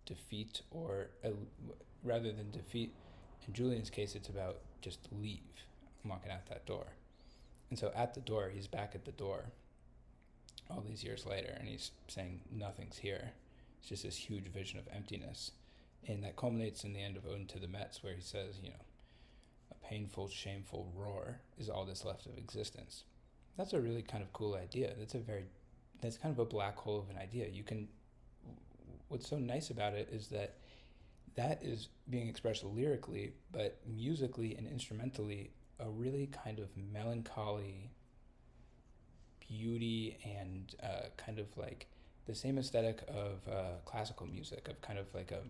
Speaker 1: defeat or rather than defeat. In Julian's case, it's about just leave. I'm walking out that door. And so at the door, he's back at the door all these years later, and he's saying nothing's here. It's just this huge vision of emptiness. And that culminates in the end of Ode to the Mets, where he says, a painful, shameful roar is all that's left of existence. That's a really kind of cool idea. That's kind of a black hole of an idea. What's so nice about it is that is being expressed lyrically, but musically and instrumentally, a really kind of melancholy beauty and kind of like the same aesthetic of classical music, of kind of like a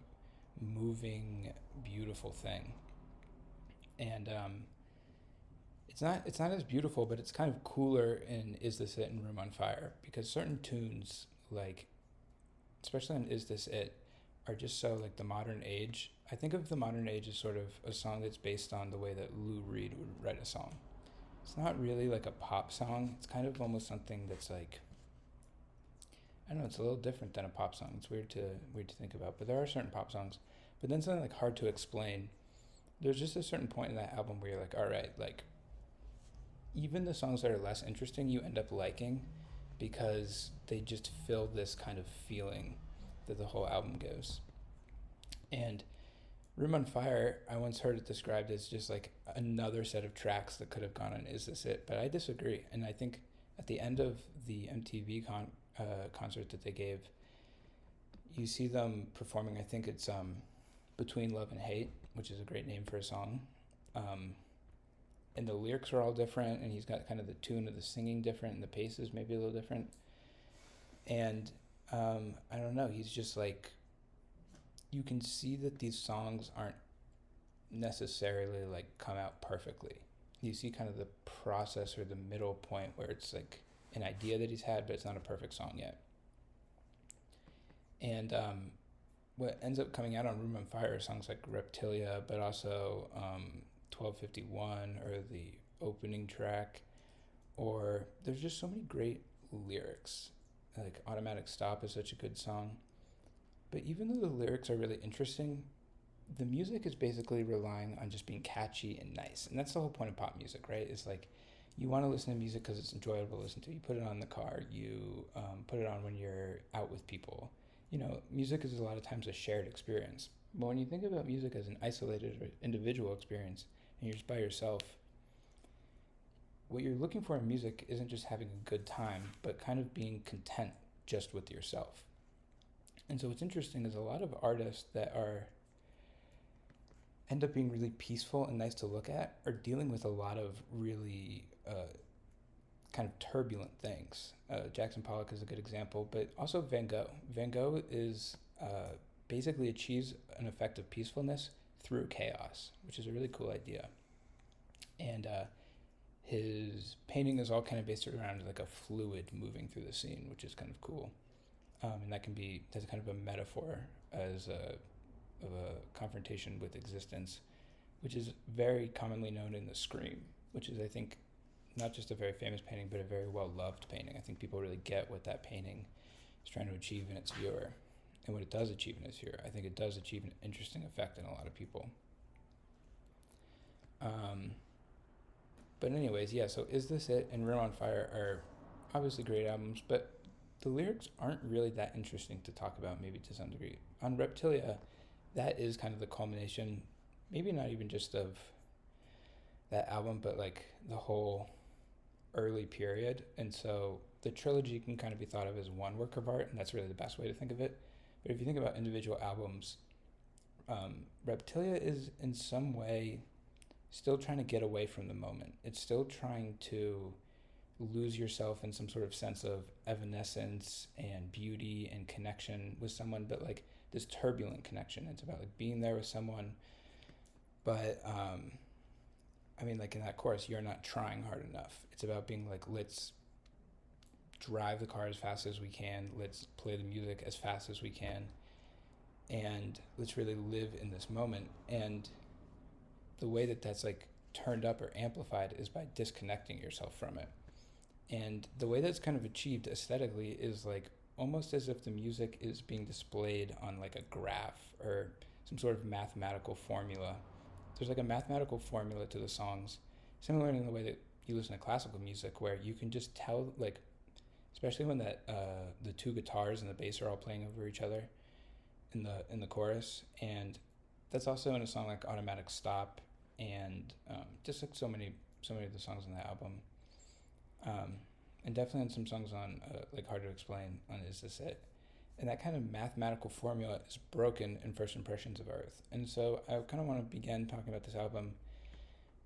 Speaker 1: moving, beautiful thing. And it's not as beautiful, but it's kind of cooler in Is This It and Room on Fire, because certain tunes, like especially on Is This It, are just so like the modern age. I think of the modern age as sort of a song that's based on the way that Lou Reed would write a song. It's not really like a pop song. It's kind of almost something that's like, I don't know, it's a little different than a pop song. It's weird to think about, but there are certain pop songs. But then something like Hard to Explain, there's just a certain point in that album where you're like, all right, like even the songs that are less interesting you end up liking because they just fill this kind of feeling that the whole album gives. And Room on Fire, I once heard it described as just like another set of tracks that could have gone on Is This It? But I disagree. And I think at the end of the MTV concert that they gave, you see them performing, I think it's Between Love and Hate, which is a great name for a song. And the lyrics are all different, and he's got kind of the tune of the singing different, and the pace is maybe a little different. And I don't know, he's just like, you can see that these songs aren't necessarily like come out perfectly. You see kind of the process or the middle point where it's like an idea that he's had, but it's not a perfect song yet. And what ends up coming out on Room on Fire are songs like Reptilia, but also 1251 or the opening track, or there's just so many great lyrics. Like Automatic Stop is such a good song. But even though the lyrics are really interesting, the music is basically relying on just being catchy and nice. And that's the whole point of pop music, right? It's like you want to listen to music because it's enjoyable to listen to. You put it on in the car. You put it on when you're out with people. Music is a lot of times a shared experience. But when you think about music as an isolated or individual experience and you're just by yourself, what you're looking for in music isn't just having a good time, but kind of being content just with yourself. And so what's interesting is a lot of artists that end up being really peaceful and nice to look at are dealing with a lot of really kind of turbulent things. Jackson Pollock is a good example, but also Van Gogh. Van Gogh is basically achieves an effect of peacefulness through chaos, which is a really cool idea. And his painting is all kind of based around like a fluid moving through the scene, which is kind of cool. And that's kind of a metaphor of a confrontation with existence, which is very commonly known in The Scream, which is, I think, not just a very famous painting, but a very well-loved painting. I think people really get what that painting is trying to achieve in its viewer, and what it does achieve in its viewer. I think it does achieve an interesting effect in a lot of people. But anyways, yeah, so Is This It and Room on Fire are obviously great albums, but the lyrics aren't really that interesting to talk about, maybe to some degree. On Reptilia, that is kind of the culmination, maybe not even just of that album, but like the whole early period. And so the trilogy can kind of be thought of as one work of art, and that's really the best way to think of it. But if you think about individual albums, Reptilia is in some way still trying to get away from the moment. It's still trying to lose yourself in some sort of sense of evanescence and beauty and connection with someone, but like this turbulent connection. It's about like being there with someone, but I mean, like in that chorus, you're not trying hard enough. It's about being like, let's drive the car as fast as we can, let's play the music as fast as we can, and let's really live in this moment. And the way that that's like turned up or amplified is by disconnecting yourself from it. And the way that's kind of achieved aesthetically is like almost as if the music is being displayed on like a graph or some sort of mathematical formula. There's like a mathematical formula to the songs, similar in the way that you listen to classical music, where you can just tell, like, especially when that the two guitars and the bass are all playing over each other in the chorus, and that's also in a song like Automatic Stop, and just like so many of the songs on that album, and definitely in some songs on like Hard to Explain on Is This It. And that kind of mathematical formula is broken in First Impressions of Earth. And so I kind of want to begin talking about this album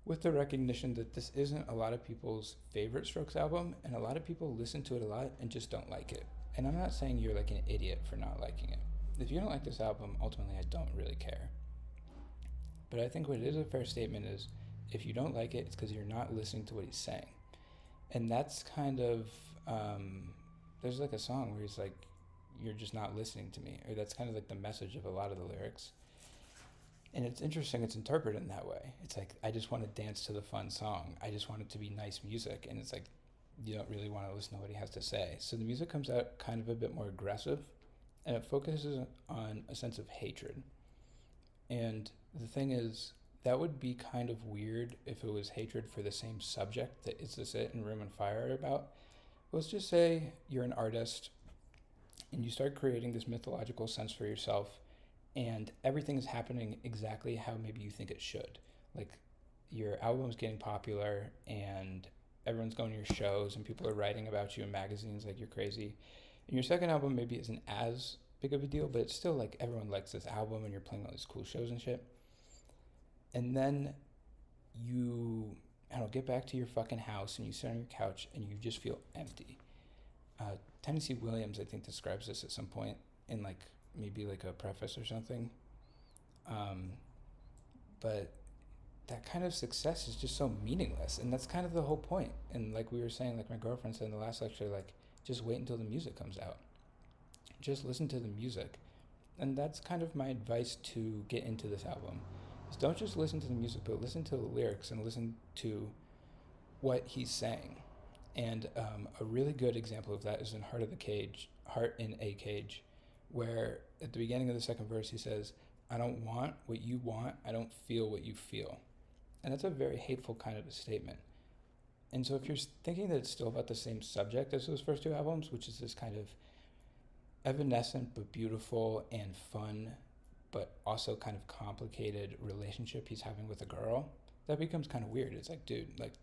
Speaker 1: with the recognition that this isn't a lot of people's favorite Strokes album, and a lot of people listen to it a lot and just don't like it. And I'm not saying you're like an idiot for not liking it. If you don't like this album, ultimately I don't really care. But I think what is a fair statement is, if you don't like it, it's because you're not listening to what he's saying. And that's kind of, there's like a song where he's like, you're just not listening to me, or that's kind of like the message of a lot of the lyrics. And it's interesting, it's interpreted in that way. It's like, I just want to dance to the fun song. I just want it to be nice music. And it's like, you don't really want to listen to what he has to say. So the music comes out kind of a bit more aggressive, and it focuses on a sense of hatred. And the thing is, that would be kind of weird if it was hatred for the same subject that Is This It and Room and Fire are about. Let's just say you're an artist and you start creating this mythological sense for yourself, and everything is happening exactly how maybe you think it should. Like, your album's getting popular and everyone's going to your shows and people are writing about you in magazines like you're crazy. And your second album maybe isn't as big of a deal, but it's still like everyone likes this album and you're playing all these cool shows and shit. And then you, I don't know, get back to your fucking house and you sit on your couch and you just feel empty. Tennessee Williams, I think, describes this at some point in like maybe like a preface or something. But that kind of success is just so meaningless, and that's kind of the whole point. And like we were saying, like my girlfriend said in the last lecture, like, just wait until the music comes out. Just listen to the music. And that's kind of my advice to get into this album. Is don't just listen to the music, but listen to the lyrics and listen to what he's saying. And a really good example of that is in Heart in a Cage, where at the beginning of the second verse he says, I don't want what you want, I don't feel what you feel. And that's a very hateful kind of a statement. And so if you're thinking that it's still about the same subject as those first two albums, which is this kind of evanescent but beautiful and fun, but also kind of complicated relationship he's having with a girl, that becomes kind of weird. It's like, dude, like,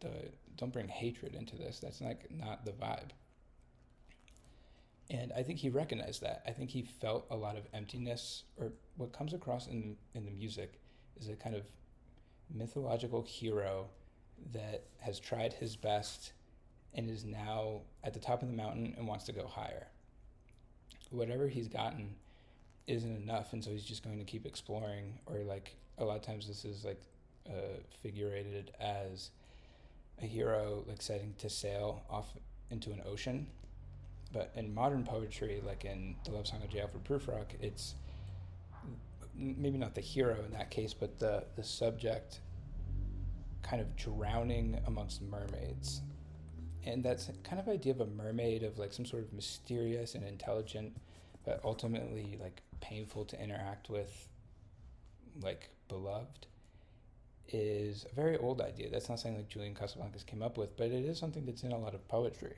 Speaker 1: don't bring hatred into this. That's like not the vibe. And I think he recognized that. I think he felt a lot of emptiness, or what comes across in the music is a kind of mythological hero that has tried his best and is now at the top of the mountain and wants to go higher. Whatever he's gotten isn't enough, and so he's just going to keep exploring, or like a lot of times this is like figurated as a hero like setting to sail off into an ocean. But in modern poetry, like in the love song of J. Alfred Prufrock, it's maybe not the hero in that case, but the subject kind of drowning amongst mermaids. And that's kind of idea of a mermaid, of like some sort of mysterious and intelligent, but ultimately like painful to interact with, like beloved, is a very old idea. That's not something like Julian Casablancas came up with, but it is something that's in a lot of poetry.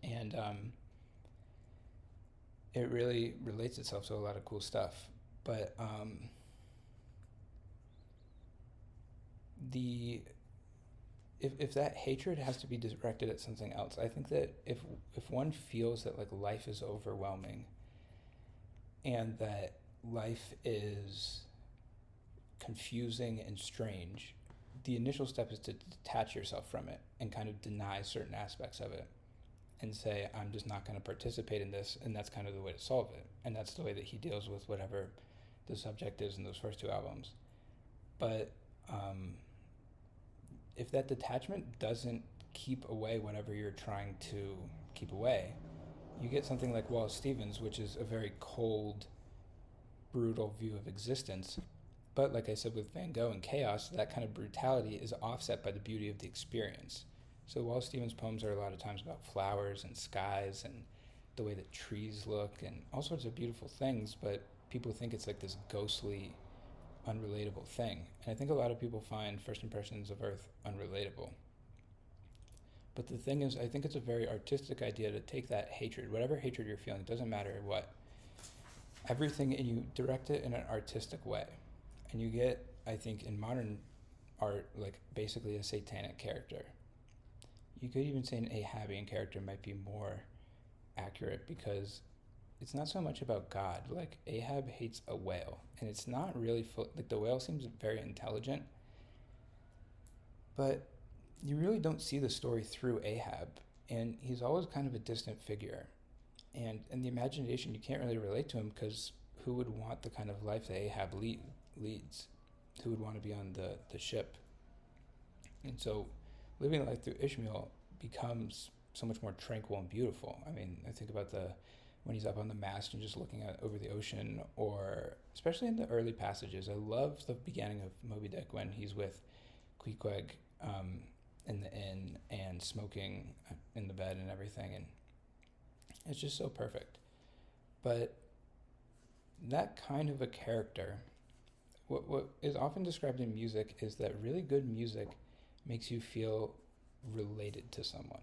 Speaker 1: And it really relates itself to a lot of cool stuff. But if that hatred has to be directed at something else, I think that if one feels that like life is overwhelming and that life is confusing and strange, the initial step is to detach yourself from it and kind of deny certain aspects of it and say, I'm just not going to participate in this, and that's kind of the way to solve it. And that's the way that he deals with whatever the subject is in those first two albums. But if that detachment doesn't keep away whatever you're trying to keep away, you get something like Wallace Stevens, which is a very cold, brutal view of existence. But like I said with Van Gogh and Chaos, that kind of brutality is offset by the beauty of the experience. So Wallace Stevens' poems are a lot of times about flowers and skies and the way that trees look and all sorts of beautiful things, but people think it's like this ghostly, unrelatable thing. And I think a lot of people find First Impressions of Earth unrelatable. But the thing is, I think it's a very artistic idea to take that hatred, whatever hatred you're feeling, it doesn't matter what, everything, and you direct it in an artistic way. And you get, I think, in modern art, like basically a satanic character. You could even say an Ahabian character might be more accurate because it's not so much about God. Like Ahab hates a whale, and it's not really like the whale seems very intelligent, but you really don't see the story through Ahab, and he's always kind of a distant figure. And in the imagination, you can't really relate to him because who would want the kind of life that Ahab leads? Who would want to be on the ship? And so living life through Ishmael becomes so much more tranquil and beautiful. I mean, I think about when he's up on the mast and just looking out over the ocean, or especially in the early passages. I love the beginning of Moby Dick when he's with Queequeg in the inn and smoking in the bed and everything, and it's just so perfect. But that kind of a character, what is often described in music is that really good music makes you feel related to someone.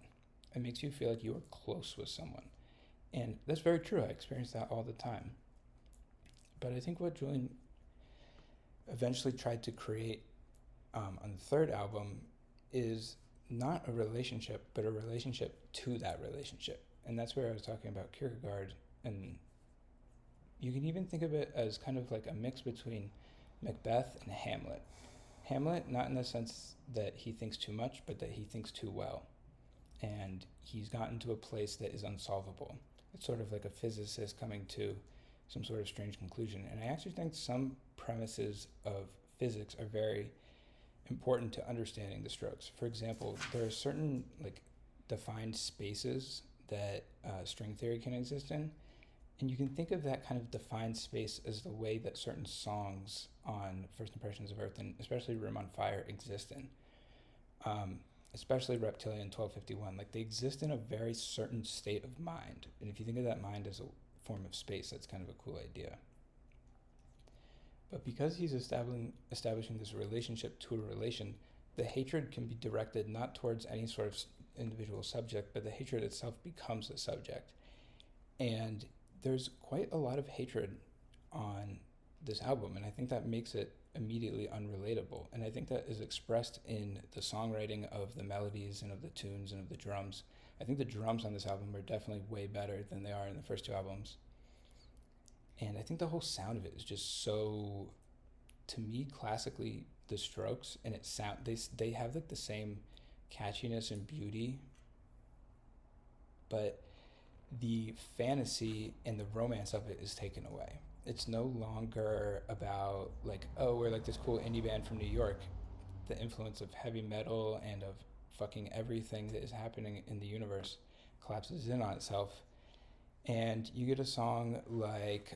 Speaker 1: It makes you feel like you are close with someone. And that's very true. I experience that all the time. But I think what Julian eventually tried to create on the third album is not a relationship, but a relationship to that relationship. And that's where I was talking about Kierkegaard. And you can even think of it as kind of like a mix between Macbeth and Hamlet. Hamlet, not in the sense that he thinks too much, but that he thinks too well. And he's gotten to a place that is unsolvable. It's sort of like a physicist coming to some sort of strange conclusion. And I actually think some premises of physics are very important to understanding the Strokes. For example, there are certain like defined spaces that string theory can exist in. And you can think of that kind of defined space as the way that certain songs on First Impressions of Earth, and especially Room on Fire, exist in. Especially Reptilian 1251. Like they exist in a very certain state of mind. And if you think of that mind as a form of space, that's kind of a cool idea. But because he's establishing this relationship to a relation, the hatred can be directed not towards any sort of individual subject, but the hatred itself becomes the subject. And there's quite a lot of hatred on this album, and I think that makes it immediately unrelatable. And I think that is expressed in the songwriting of the melodies and of the tunes and of the drums. I think the drums on this album are definitely way better than they are in the first two albums. And I think the whole sound of it is just so, to me, classically the Strokes, and they have like the same catchiness and beauty, but the fantasy and the romance of it is taken away. It's no longer about like, oh, we're like this cool indie band from New York. The influence of heavy metal and of fucking everything that is happening in the universe collapses in on itself. And you get a song like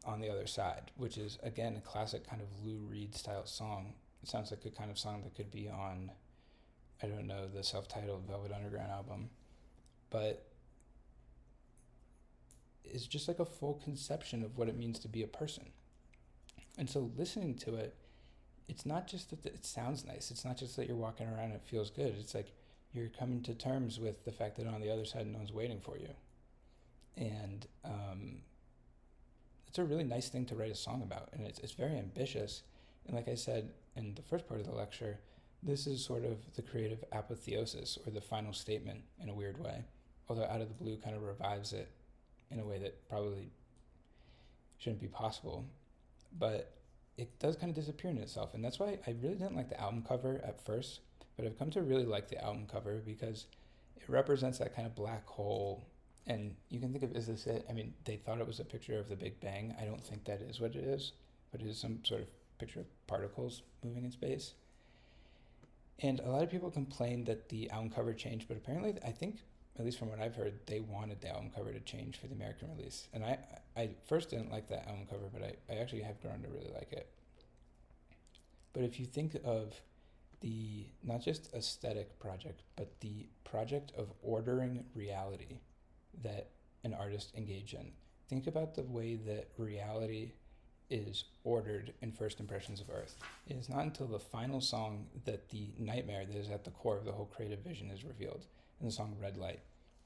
Speaker 1: On the Other Side, which is, again, a classic kind of Lou Reed style song. It sounds like a kind of song that could be on, I don't know, the self-titled Velvet Underground album. But it's just like a full conception of what it means to be a person. And so listening to it, it's not just that it sounds nice. It's not just that you're walking around and it feels good. It's like you're coming to terms with the fact that on the other side, no one's waiting for you. And it's a really nice thing to write a song about. And it's very ambitious. And like I said in the first part of the lecture, this is sort of the creative apotheosis, or the final statement in a weird way. Although Out of the Blue kind of revives it in a way that probably shouldn't be possible. But it does kind of disappear in itself. And that's why I really didn't like the album cover at first. But I've come to really like the album cover because it represents that kind of black hole. And you can think of, is this it? I mean, they thought it was a picture of the Big Bang. I don't think that is what it is, but it is some sort of picture of particles moving in space. And a lot of people complain that the album cover changed, but apparently, I think, at least from what I've heard, they wanted the album cover to change for the American release. And I first didn't like that album cover, but I actually have grown to really like it. But if you think of the not just aesthetic project, but the project of ordering reality that an artist engage in, think about the way that reality is ordered in First Impressions of Earth. It is not until the final song that the nightmare that is at the core of the whole creative vision is revealed in the song Red Light.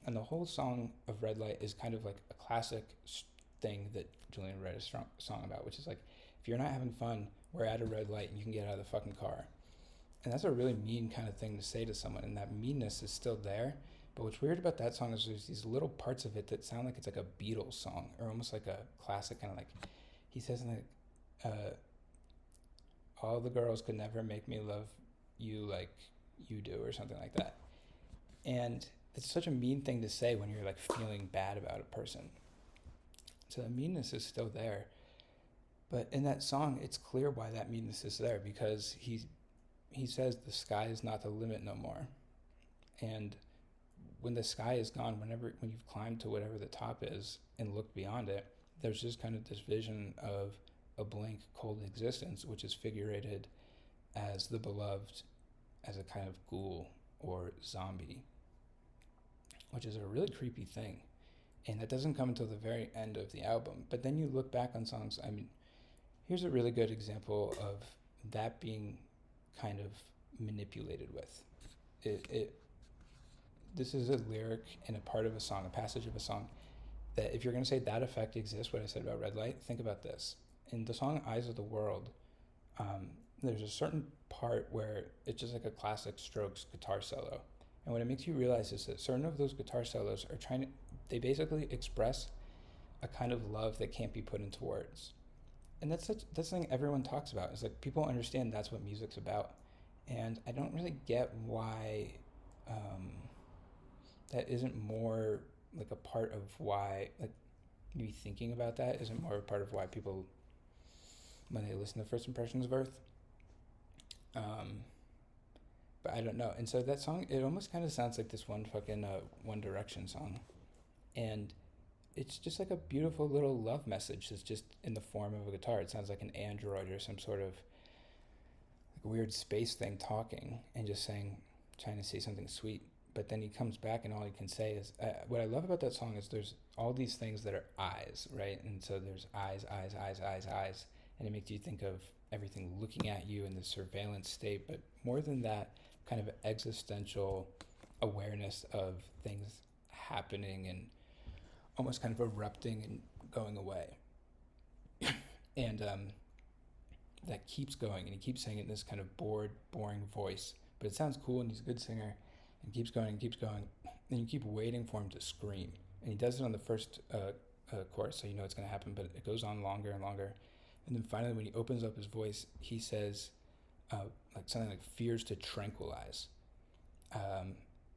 Speaker 1: And the whole song of Red Light is kind of like a classic thing that Julian wrote a song about, which is like, if you're not having fun, we're at a red light and you can get out of the fucking car. And that's a really mean kind of thing to say to someone, and that meanness is still there. But what's weird about that song is there's these little parts of it that sound like it's like a Beatles song, or almost like a classic kind of like, he says something like, all the girls could never make me love you like you do, or something like that. And it's such a mean thing to say when you're like feeling bad about a person. So the meanness is still there. But in that song, it's clear why that meanness is there, because he says the sky is not the limit no more. And when the sky is gone, when you've climbed to whatever the top is and looked beyond it, there's just kind of this vision of a blank, cold existence, which is figurated as the beloved, as a kind of ghoul or zombie, which is a really creepy thing. And that doesn't come until the very end of the album. But then you look back on songs, I mean, here's a really good example of that being kind of manipulated with. This is a lyric in a part of a song, a passage of a song, that if you're going to say that effect exists, what I said about Red Light, think about this. In the song Eyes of the World, there's a certain part where it's just like a classic Strokes guitar solo. And what it makes you realize is that certain of those guitar solos they basically express a kind of love that can't be put into words. And that's something everyone talks about. It's like people understand that's what music's about. And I don't really get why that isn't more like a part of why, like, maybe thinking about that isn't more a part of why people, when they listen to First Impressions of Earth. But I don't know. And so that song, it almost kind of sounds like this one fucking One Direction song. And it's just like a beautiful little love message that's just in the form of a guitar. It sounds like an android or some sort of like weird space thing talking and just trying to say something sweet. But then he comes back and all he can say is, what I love about that song is there's all these things that are eyes, right? And so there's eyes, eyes, eyes, eyes, eyes. And it makes you think of everything looking at you in the surveillance state. But more than that, kind of existential awareness of things happening and almost kind of erupting and going away. And that keeps going, and he keeps saying it in this kind of boring voice. But it sounds cool, and he's a good singer. And keeps going and keeps going, and you keep waiting for him to scream. And he does it on the first chorus, so you know it's going to happen, but it goes on longer and longer. And then finally, when he opens up his voice, he says like something like fears to tranquilize.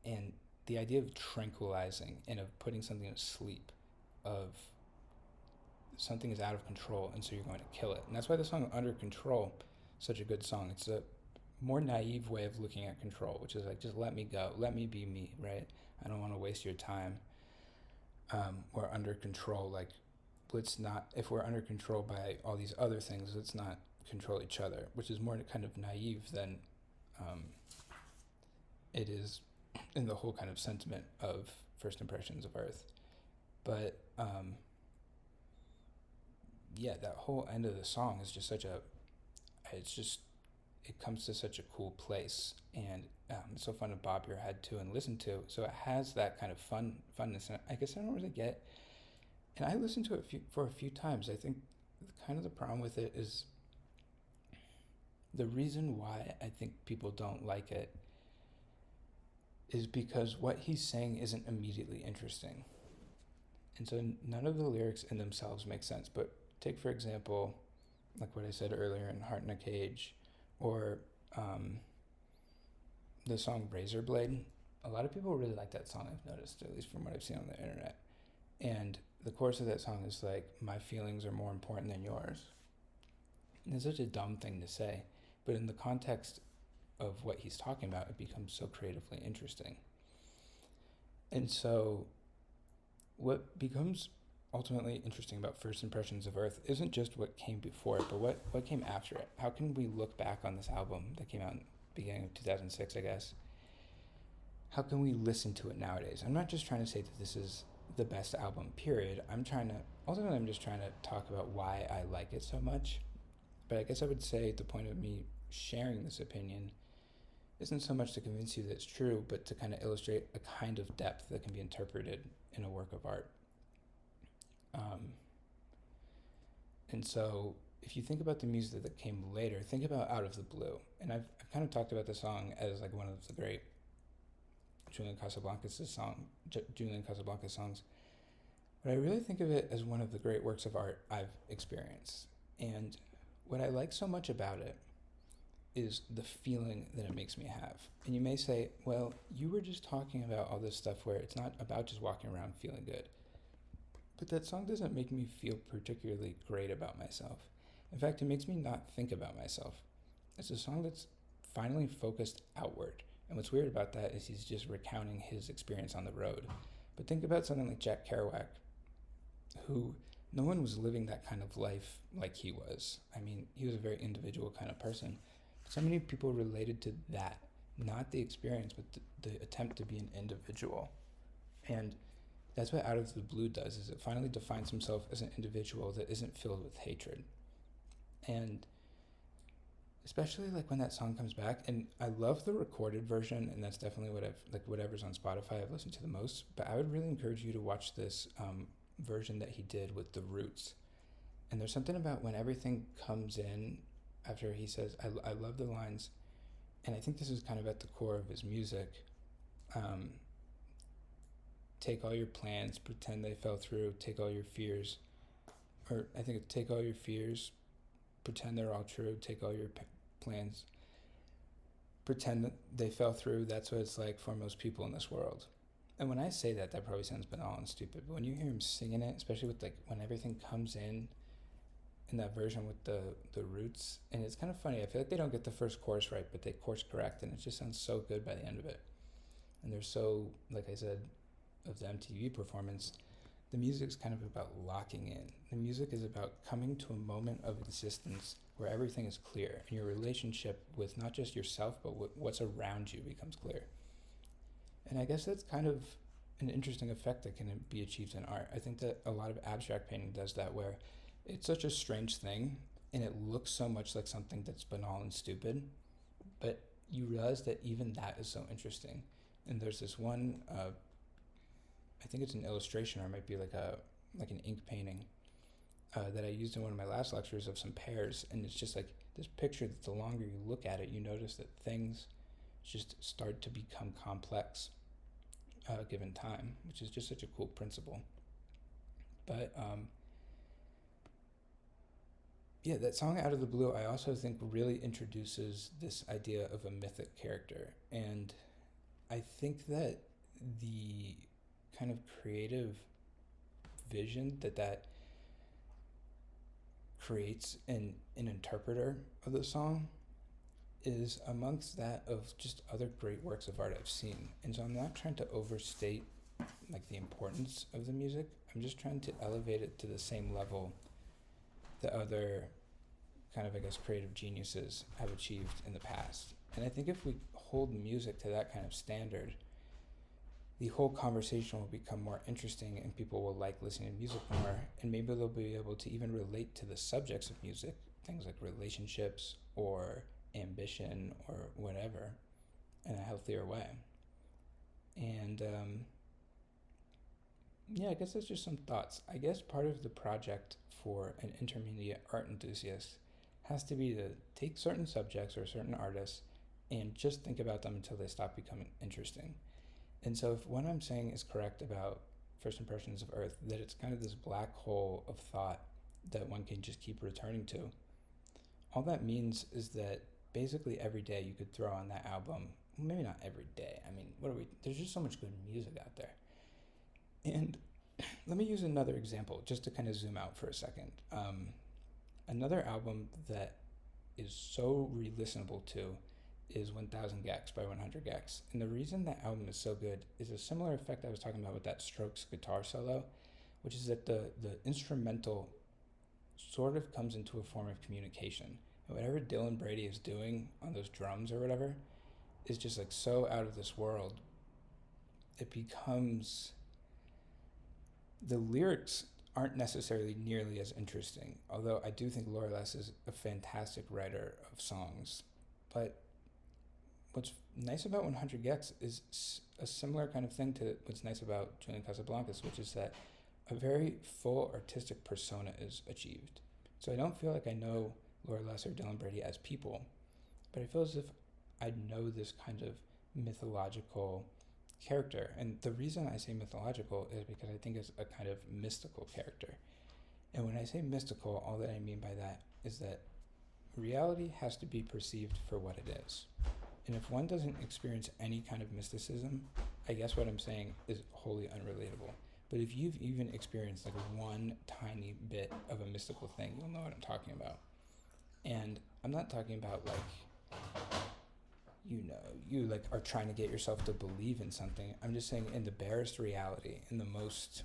Speaker 1: And the idea of tranquilizing and of putting something to sleep, of something is out of control, and so you're going to kill it. And that's why the song Under Control is such a good song. It's a more naive way of looking at control, which is like, just let me go, let me be me, right? I don't want to waste your time. We're under control, like, let's not, if we're under control by all these other things, let's not control each other, which is more kind of naive than it is in the whole kind of sentiment of First Impressions of Earth. But yeah, that whole end of the song is just it comes to such a cool place, and it's so fun to bob your head to and listen to. So it has that kind of funness, and I guess I don't really get. And I listened to it for a few times. I think kind of the problem with it is the reason why I think people don't like it is because what he's saying isn't immediately interesting. And so none of the lyrics in themselves make sense. But take, for example, like what I said earlier in Heart in a Cage, or the song Razorblade. A lot of people really like that song, I've noticed, at least from what I've seen on the internet. And the chorus of that song is like, my feelings are more important than yours. And it's such a dumb thing to say, but in the context of what he's talking about, it becomes so creatively interesting. And so what becomes ultimately interesting about First Impressions of Earth isn't just what came before it, but what came after it. How can we look back on this album that came out in the beginning of 2006, I guess? How can we listen to it nowadays? I'm not just trying to say that this is the best album, period. I'm just trying to talk about why I like it so much. But I guess I would say the point of me sharing this opinion isn't so much to convince you that it's true, but to kind of illustrate a kind of depth that can be interpreted in a work of art. And so if you think about the music that came later, think about Out of the Blue. And I've kind of talked about the song as like one of the great Julian Casablancas songs. But I really think of it as one of the great works of art I've experienced. And what I like so much about it is the feeling that it makes me have. And you may say, well, you were just talking about all this stuff where it's not about just walking around feeling good. But that song doesn't make me feel particularly great about myself. In fact, it makes me not think about myself. It's a song that's finally focused outward. And what's weird about that is he's just recounting his experience on the road. But think about something like Jack Kerouac, who no one was living that kind of life like he was. I mean, he was a very individual kind of person. So many people related to that, not the experience, but the attempt to be an individual. And that's what Out of the Blue does, is it finally defines himself as an individual that isn't filled with hatred. And especially like when that song comes back, and I love the recorded version, and that's definitely what whatever's on Spotify I've listened to the most, but I would really encourage you to watch this version that he did with the Roots. And there's something about when everything comes in after he says, I love the lines, and I think this is kind of at the core of his music. Take all your plans, pretend they fell through, take all your fears, or I think it's take all your fears, pretend they're all true, take all your plans, pretend that they fell through, that's what it's like for most people in this world. And when I say that, that probably sounds banal and stupid, but when you hear him singing it, especially with like when everything comes in that version with the Roots, and it's kind of funny, I feel like they don't get the first chorus right, but they course correct, and it just sounds so good by the end of it. And they're so, like I said, of the MTV performance, the music's kind of about locking in. The music is about coming to a moment of existence where everything is clear, and your relationship with not just yourself, but what's around you becomes clear. And I guess that's kind of an interesting effect that can be achieved in art. I think that a lot of abstract painting does that, where it's such a strange thing, and it looks so much like something that's banal and stupid, but you realize that even that is so interesting. And there's this one, I think it's an illustration, or it might be like an ink painting that I used in one of my last lectures of some pears, and it's just like this picture that the longer you look at it, you notice that things just start to become complex given time, which is just such a cool principle. But yeah, that song Out of the Blue, I also think really introduces this idea of a mythic character. And I think that the kind of creative vision that creates an interpreter of the song is amongst that of just other great works of art I've seen. And so I'm not trying to overstate like the importance of the music. I'm just trying to elevate it to the same level that other kind of, I guess, creative geniuses have achieved in the past. And I think if we hold music to that kind of standard, the whole conversation will become more interesting, and people will like listening to music more, and maybe they'll be able to even relate to the subjects of music, things like relationships or ambition or whatever, in a healthier way. And yeah, I guess that's just some thoughts. I guess part of the project for an intermediate art enthusiast has to be to take certain subjects or certain artists and just think about them until they stop becoming interesting. And so if what I'm saying is correct about First Impressions of Earth, that it's kind of this black hole of thought that one can just keep returning to, all that means is that basically every day you could throw on that album. Maybe not every day. I mean, there's just so much good music out there. And let me use another example just to kind of zoom out for a second. Another album that is so re-listenable to is 1000 gex by 100 gex. And the reason that album is so good is a similar effect I was talking about with that Strokes guitar solo, which is that the instrumental sort of comes into a form of communication. And whatever Dylan Brady is doing on those drums or whatever is just like so out of this world. It becomes, the lyrics aren't necessarily nearly as interesting, although I do think Laura Les is a fantastic writer of songs. But what's nice about 100 gex is a similar kind of thing to what's nice about Julian Casablancas, which is that a very full artistic persona is achieved. So I don't feel like I know Laura Les or Dylan Brady as people, but I feel as if I know this kind of mythological character. And the reason I say mythological is because I think it's a kind of mystical character. And when I say mystical, all that I mean by that is that reality has to be perceived for what it is. And if one doesn't experience any kind of mysticism, I guess what I'm saying is wholly unrelatable. But if you've even experienced like one tiny bit of a mystical thing, you'll know what I'm talking about. And I'm not talking about like, you like are trying to get yourself to believe in something. I'm just saying in the barest reality, in the most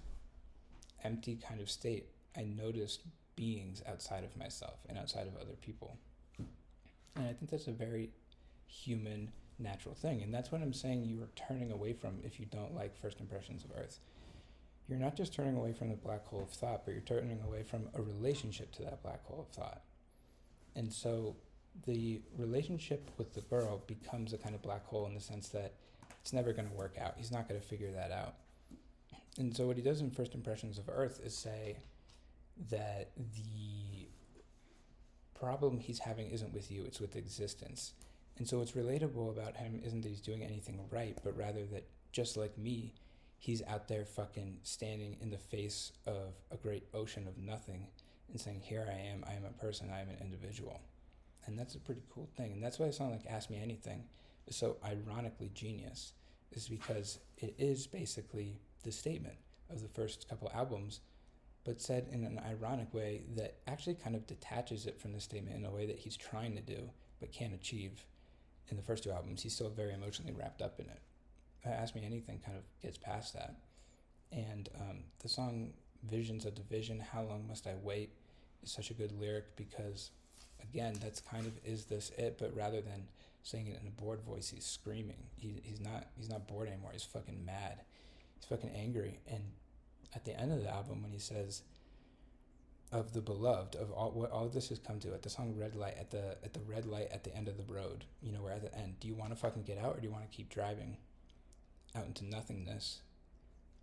Speaker 1: empty kind of state, I noticed beings outside of myself and outside of other people. And I think that's a very human, natural thing. And that's what I'm saying you are turning away from if you don't like First Impressions of Earth. You're not just turning away from the black hole of thought, but you're turning away from a relationship to that black hole of thought. And so the relationship with the girl becomes a kind of black hole in the sense that it's never going to work out. He's not going to figure that out. And so what he does in First Impressions of Earth is say that the problem he's having isn't with you, it's with existence. And so what's relatable about him isn't that he's doing anything right, but rather that just like me, he's out there fucking standing in the face of a great ocean of nothing and saying, here I am a person, I am an individual. And that's a pretty cool thing. And that's why a song like Ask Me Anything is so ironically genius, is because it is basically the statement of the first couple albums, but said in an ironic way that actually kind of detaches it from the statement in a way that he's trying to do, but can't achieve in the first two albums. He's still very emotionally wrapped up in it. Ask Me Anything kind of gets past that. And the song Visions of Division, How Long Must I Wait, is such a good lyric because, again, that's kind of is this it, but rather than saying it in a bored voice, he's screaming. He's not bored anymore. He's fucking mad. He's fucking angry. And at the end of the album, when he says, of the beloved, of all this has come to, at the song Red Light, at the red light at the end of the road, we're at the end. Do you want to fucking get out or do you want to keep driving out into nothingness?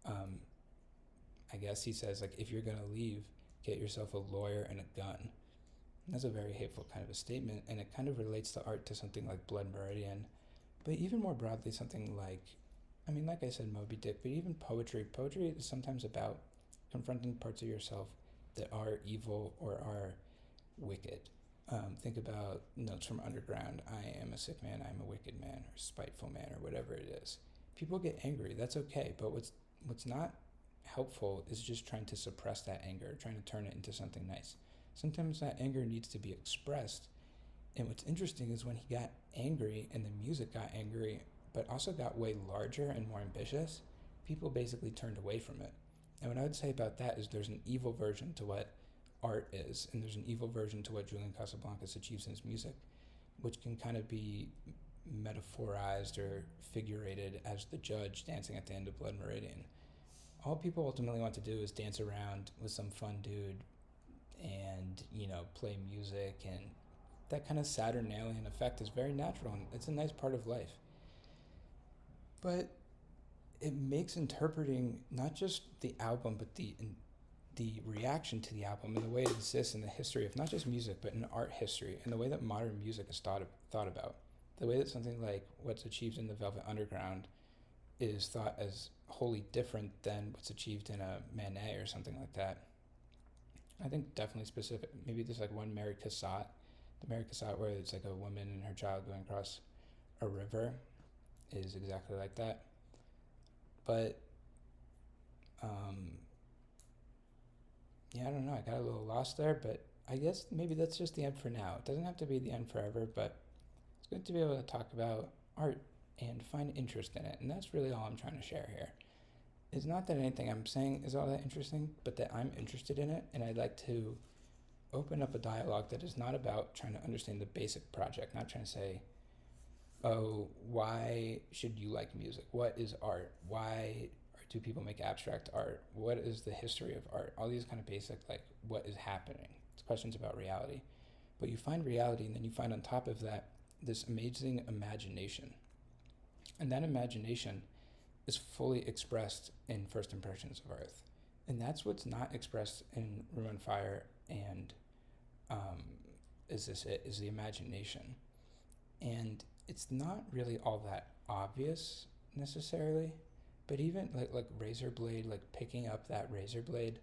Speaker 1: I guess he says, like, if you're going to leave, get yourself a lawyer and a gun. And that's a very hateful kind of a statement, and it kind of relates to art to something like Blood Meridian, but even more broadly, something like, like I said, Moby Dick, but even poetry. Poetry is sometimes about confronting parts of yourself that are evil or are wicked. Think about Notes from Underground, I am a sick man, I am a wicked man, or spiteful man, or whatever it is. People get angry, that's okay, but what's not helpful is just trying to suppress that anger, trying to turn it into something nice. Sometimes that anger needs to be expressed. And what's interesting is when he got angry and the music got angry, but also got way larger and more ambitious, people basically turned away from it. And what I would say about that is there's an evil version to what art is, and there's an evil version to what Julian Casablancas achieves in his music, which can kind of be metaphorized or figurated as the judge dancing at the end of Blood Meridian. All people ultimately want to do is dance around with some fun dude and, play music, and that kind of Saturnalian effect is very natural, and it's a nice part of life. But it makes interpreting not just the album, but the reaction to the album and the way it exists in the history of not just music, but in art history, and the way that modern music is thought about. The way that something like what's achieved in the Velvet Underground is thought as wholly different than what's achieved in a Manet or something like that. I think definitely specific. Maybe there's like one Mary Cassatt, the Mary Cassatt where it's like a woman and her child going across a river is exactly like that. But, I don't know. I got a little lost there, but I guess maybe that's just the end for now. It doesn't have to be the end forever, but It's good to be able to talk about art and find interest in it. And that's really all I'm trying to share here. It's not that anything I'm saying is all that interesting, but that I'm interested in it, and I'd like to open up a dialogue that is not about trying to understand the basic project, not trying to say, oh, why should you like music? What is art? Why do people make abstract art? What is the history of art? All these kind of basic, like, what is happening? It's questions about reality. But you find reality, and then you find on top of that this amazing imagination. And that imagination is fully expressed in First Impressions of Earth. And that's what's not expressed in Room and Fire and is the imagination. And it's not really all that obvious necessarily, but even like razor blade, like picking up that razor blade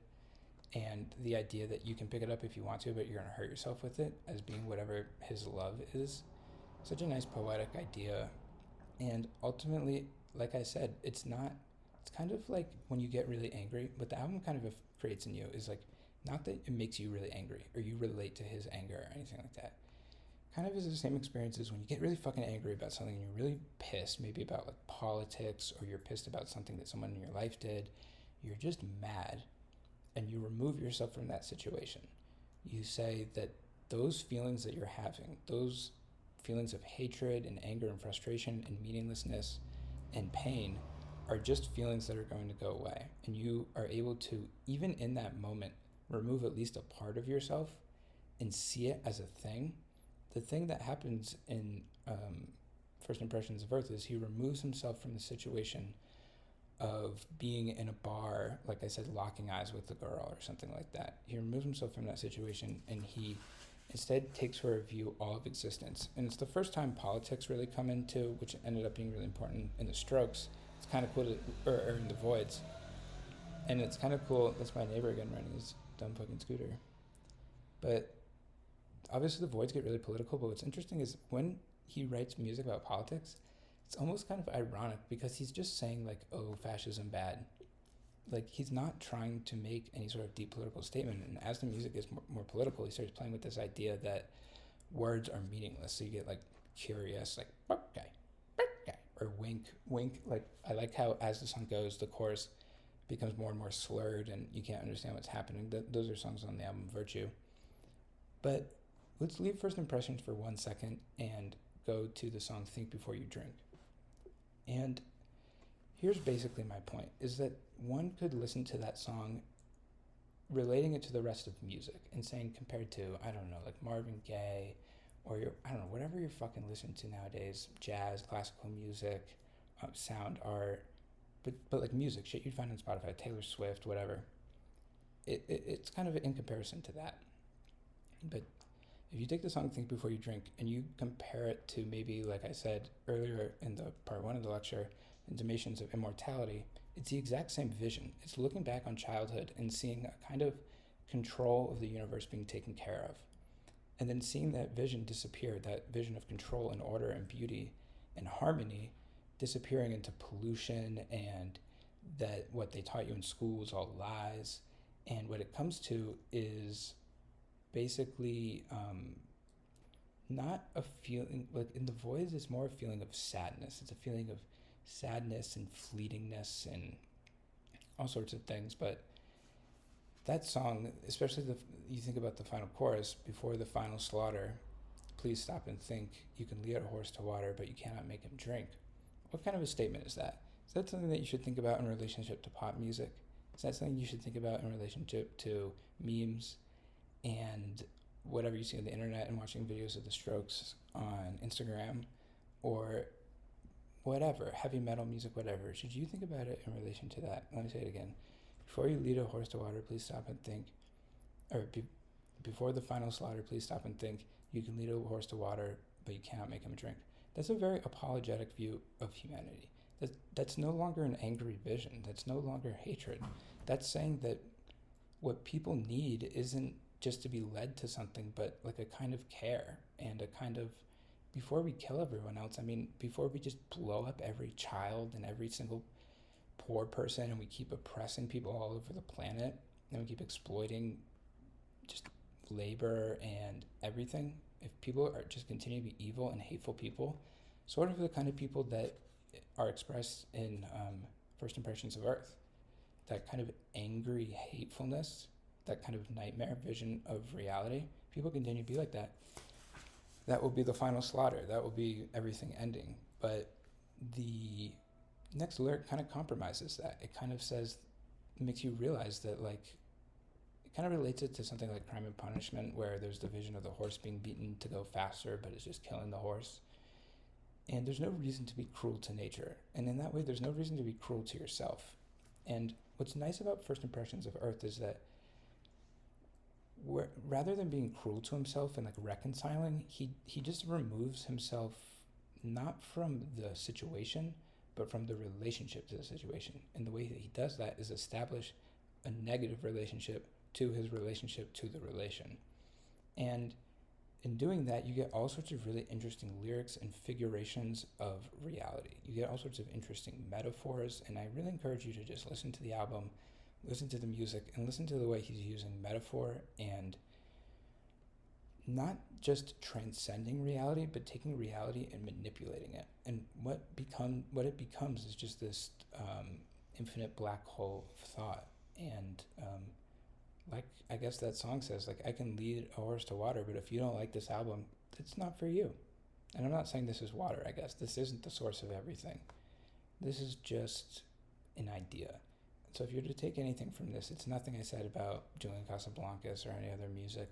Speaker 1: and the idea that you can pick it up if you want to, but you're going to hurt yourself with it as being whatever his love is. Such a nice poetic idea. And ultimately, like I said, it's kind of like when you get really angry, what the album kind of creates in you is like, not that it makes you really angry or you relate to his anger or anything like that. Kind of is the same experience as when you get really fucking angry about something and you're really pissed, maybe about like politics, or you're pissed about something that someone in your life did. You're just mad and you remove yourself from that situation. You say that those feelings that you're having, those feelings of hatred and anger and frustration and meaninglessness and pain are just feelings that are going to go away. And you are able to, even in that moment, remove at least a part of yourself and see it as a thing. The thing that happens in First Impressions of Earth is he removes himself from the situation of being in a bar, like I said, locking eyes with the girl or something like that. He removes himself from that situation and he instead takes for a view all of existence. And it's the first time politics really come into, which ended up being really important in the Strokes. It's kind of cool or in the Voids. And it's kind of cool. That's my neighbor again running his dumb fucking scooter. But obviously the Voids get really political, but what's interesting is when he writes music about politics, it's almost kind of ironic because he's just saying like, oh, fascism bad. Like, he's not trying to make any sort of deep political statement. And as the music is more political, he starts playing with this idea that words are meaningless. So you get like curious, like, okay, or wink, wink. Like, I like how as the song goes, the chorus becomes more and more slurred and you can't understand what's happening. Those are songs on the album Virtue. But let's leave First Impressions for 1 second and go to the song Think Before You Drink. And here's basically my point, is that one could listen to that song relating it to the rest of music and saying compared to, I don't know, like Marvin Gaye or whatever you're fucking listening to nowadays, jazz, classical music, sound art, but like music, shit you'd find on Spotify, Taylor Swift, whatever. It's kind of in comparison to that. But if you take the song Think Before You Drink and you compare it to maybe, like I said earlier in the part 1 of the lecture, Intimations of Immortality, it's the exact same vision. It's looking back on childhood and seeing a kind of control of the universe being taken care of. And then seeing that vision disappear, that vision of control and order and beauty and harmony disappearing into pollution, and that what they taught you in school was all lies. And what it comes to is basically not a feeling, like in the Voids, it's more a feeling of sadness. It's a feeling of sadness and fleetingness and all sorts of things. But that song, especially you think about the final chorus, before the final slaughter, please stop and think, you can lead a horse to water, but you cannot make him drink. What kind of a statement is that? Is that something that you should think about in relationship to pop music? Is that something you should think about in relationship to memes and whatever you see on the internet and watching videos of the Strokes on Instagram or whatever, heavy metal music, whatever? Should you think about it in relation to that? Let me say it again. Before you lead a horse to water, please stop and think, before the final slaughter, please stop and think, you can lead a horse to water, but you cannot make him drink. That's a very apologetic view of humanity. That's no longer an angry vision. That's no longer hatred. That's saying that what people need isn't just to be led to something, but like a kind of care and a kind of, before we kill everyone else, I mean, before we just blow up every child and every single poor person and we keep oppressing people all over the planet and we keep exploiting just labor and everything if people are just continue to be evil and hateful people, sort of the kind of people that are expressed in First Impressions of Earth, that kind of angry hatefulness, that kind of nightmare vision of reality, people continue to be like that, that will be the final slaughter. That will be everything ending. But the next lyric kind of compromises that. It kind of says, makes you realize that, like, it kind of relates it to something like Crime and Punishment, where there's the vision of the horse being beaten to go faster, but it's just killing the horse. And there's no reason to be cruel to nature. And in that way, there's no reason to be cruel to yourself. And what's nice about First Impressions of Earth is that rather than being cruel to himself and like reconciling, he just removes himself not from the situation, but from the relationship to the situation. And the way that he does that is establish a negative relationship to his relationship to the relation. And in doing that, you get all sorts of really interesting lyrics and figurations of reality. You get all sorts of interesting metaphors, and I really encourage you to just listen to the album, listen to the music, and listen to the way he's using metaphor and not just transcending reality, but taking reality and manipulating it. And what it becomes is just this infinite black hole of thought. And like I guess that song says, like, I can lead a horse to water, but if you don't like this album, it's not for you. And I'm not saying this is water, I guess. This isn't the source of everything. This is just an idea. So if you're to take anything from this, it's nothing I said about Julian Casablancas or any other music.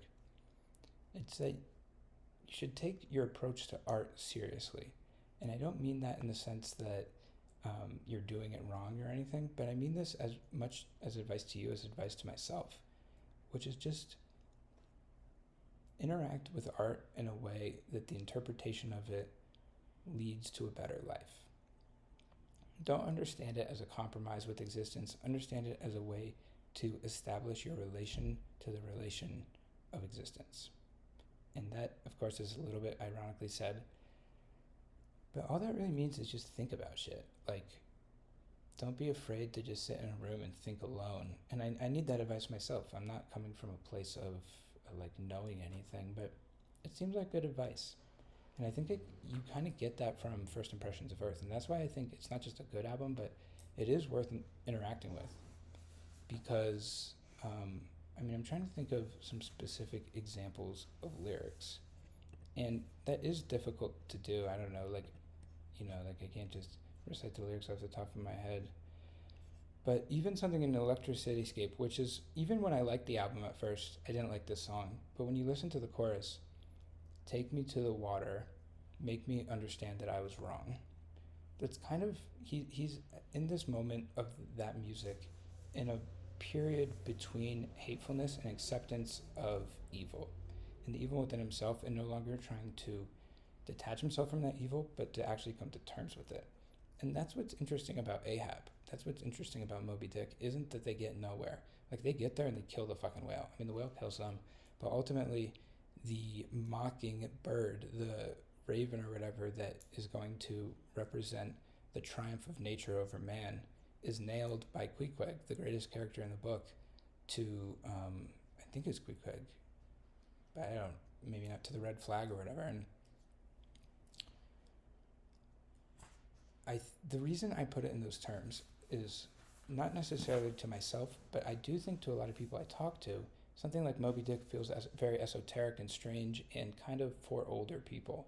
Speaker 1: It's that you should take your approach to art seriously. And I don't mean that in the sense that you're doing it wrong or anything, but I mean this as much as advice to you as advice to myself, which is just interact with art in a way that the interpretation of it leads to a better life. Don't understand it as a compromise with existence. Understand it as a way to establish your relation to the relation of existence. And that, of course, is a little bit ironically said, but all that really means is just think about shit. Like, don't be afraid to just sit in a room and think alone. And I need that advice myself. I'm not coming from a place of like knowing anything, but it seems like good advice. And I think you kind of get that from First Impressions of Earth. And that's why I think it's not just a good album, but it is worth interacting with. Because, I'm trying to think of some specific examples of lyrics. And that is difficult to do. I don't know, like I can't just recite the lyrics off the top of my head. But even something in Electric Cityscape, which is, even when I liked the album at first, I didn't like this song. But when you listen to the chorus, take me to the water, make me understand that I was wrong. That's kind of, he's in this moment of that music in a period between hatefulness and acceptance of evil. And the evil within himself, and no longer trying to detach himself from that evil, but to actually come to terms with it. And that's what's interesting about Ahab. That's what's interesting about Moby Dick, isn't that they get nowhere. Like, they get there and they kill the fucking whale. I mean, the whale kills them, but ultimately the mocking bird, the raven or whatever, that is going to represent the triumph of nature over man, is nailed by Queequeg, the greatest character in the book, to, I think it's Queequeg, but I don't, maybe not, to the red flag or whatever. And the reason I put it in those terms is not necessarily to myself, but I do think to a lot of people I talk to, something like Moby Dick feels very esoteric and strange and kind of for older people.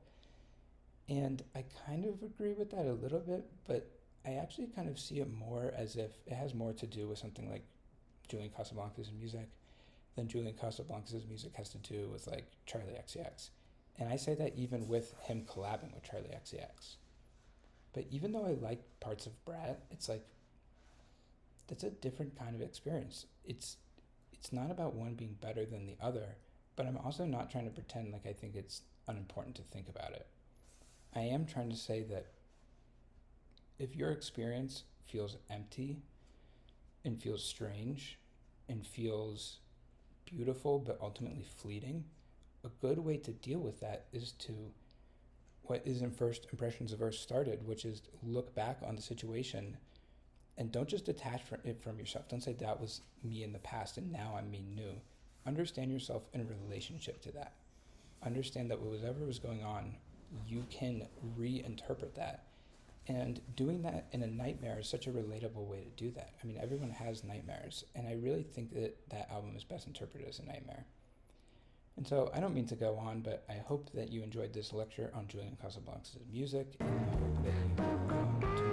Speaker 1: And I kind of agree with that a little bit, but I actually kind of see it more as if it has more to do with something like Julian Casablancas' music than Julian Casablancas' music has to do with like Charlie XCX. And I say that even with him collabing with Charlie XCX. But even though I like parts of Brat, it's like, that's a different kind of experience. It's not about one being better than the other, but I'm also not trying to pretend like I think it's unimportant to think about it. I am trying to say that if your experience feels empty and feels strange and feels beautiful but ultimately fleeting, a good way to deal with that is to, what is in First Impressions of Earth started, which is look back on the situation and don't just detach it from yourself. Don't say that was me in the past and now I'm me new. Understand yourself in relationship to that. understand that whatever was going on, you can reinterpret that. And doing that in a nightmare is such a relatable way to do that. I mean, everyone has nightmares, and I really think that that album is best interpreted as a nightmare. And so I don't mean to go on, but I hope that you enjoyed this lecture on Julian Casablancas' music, and I hope that you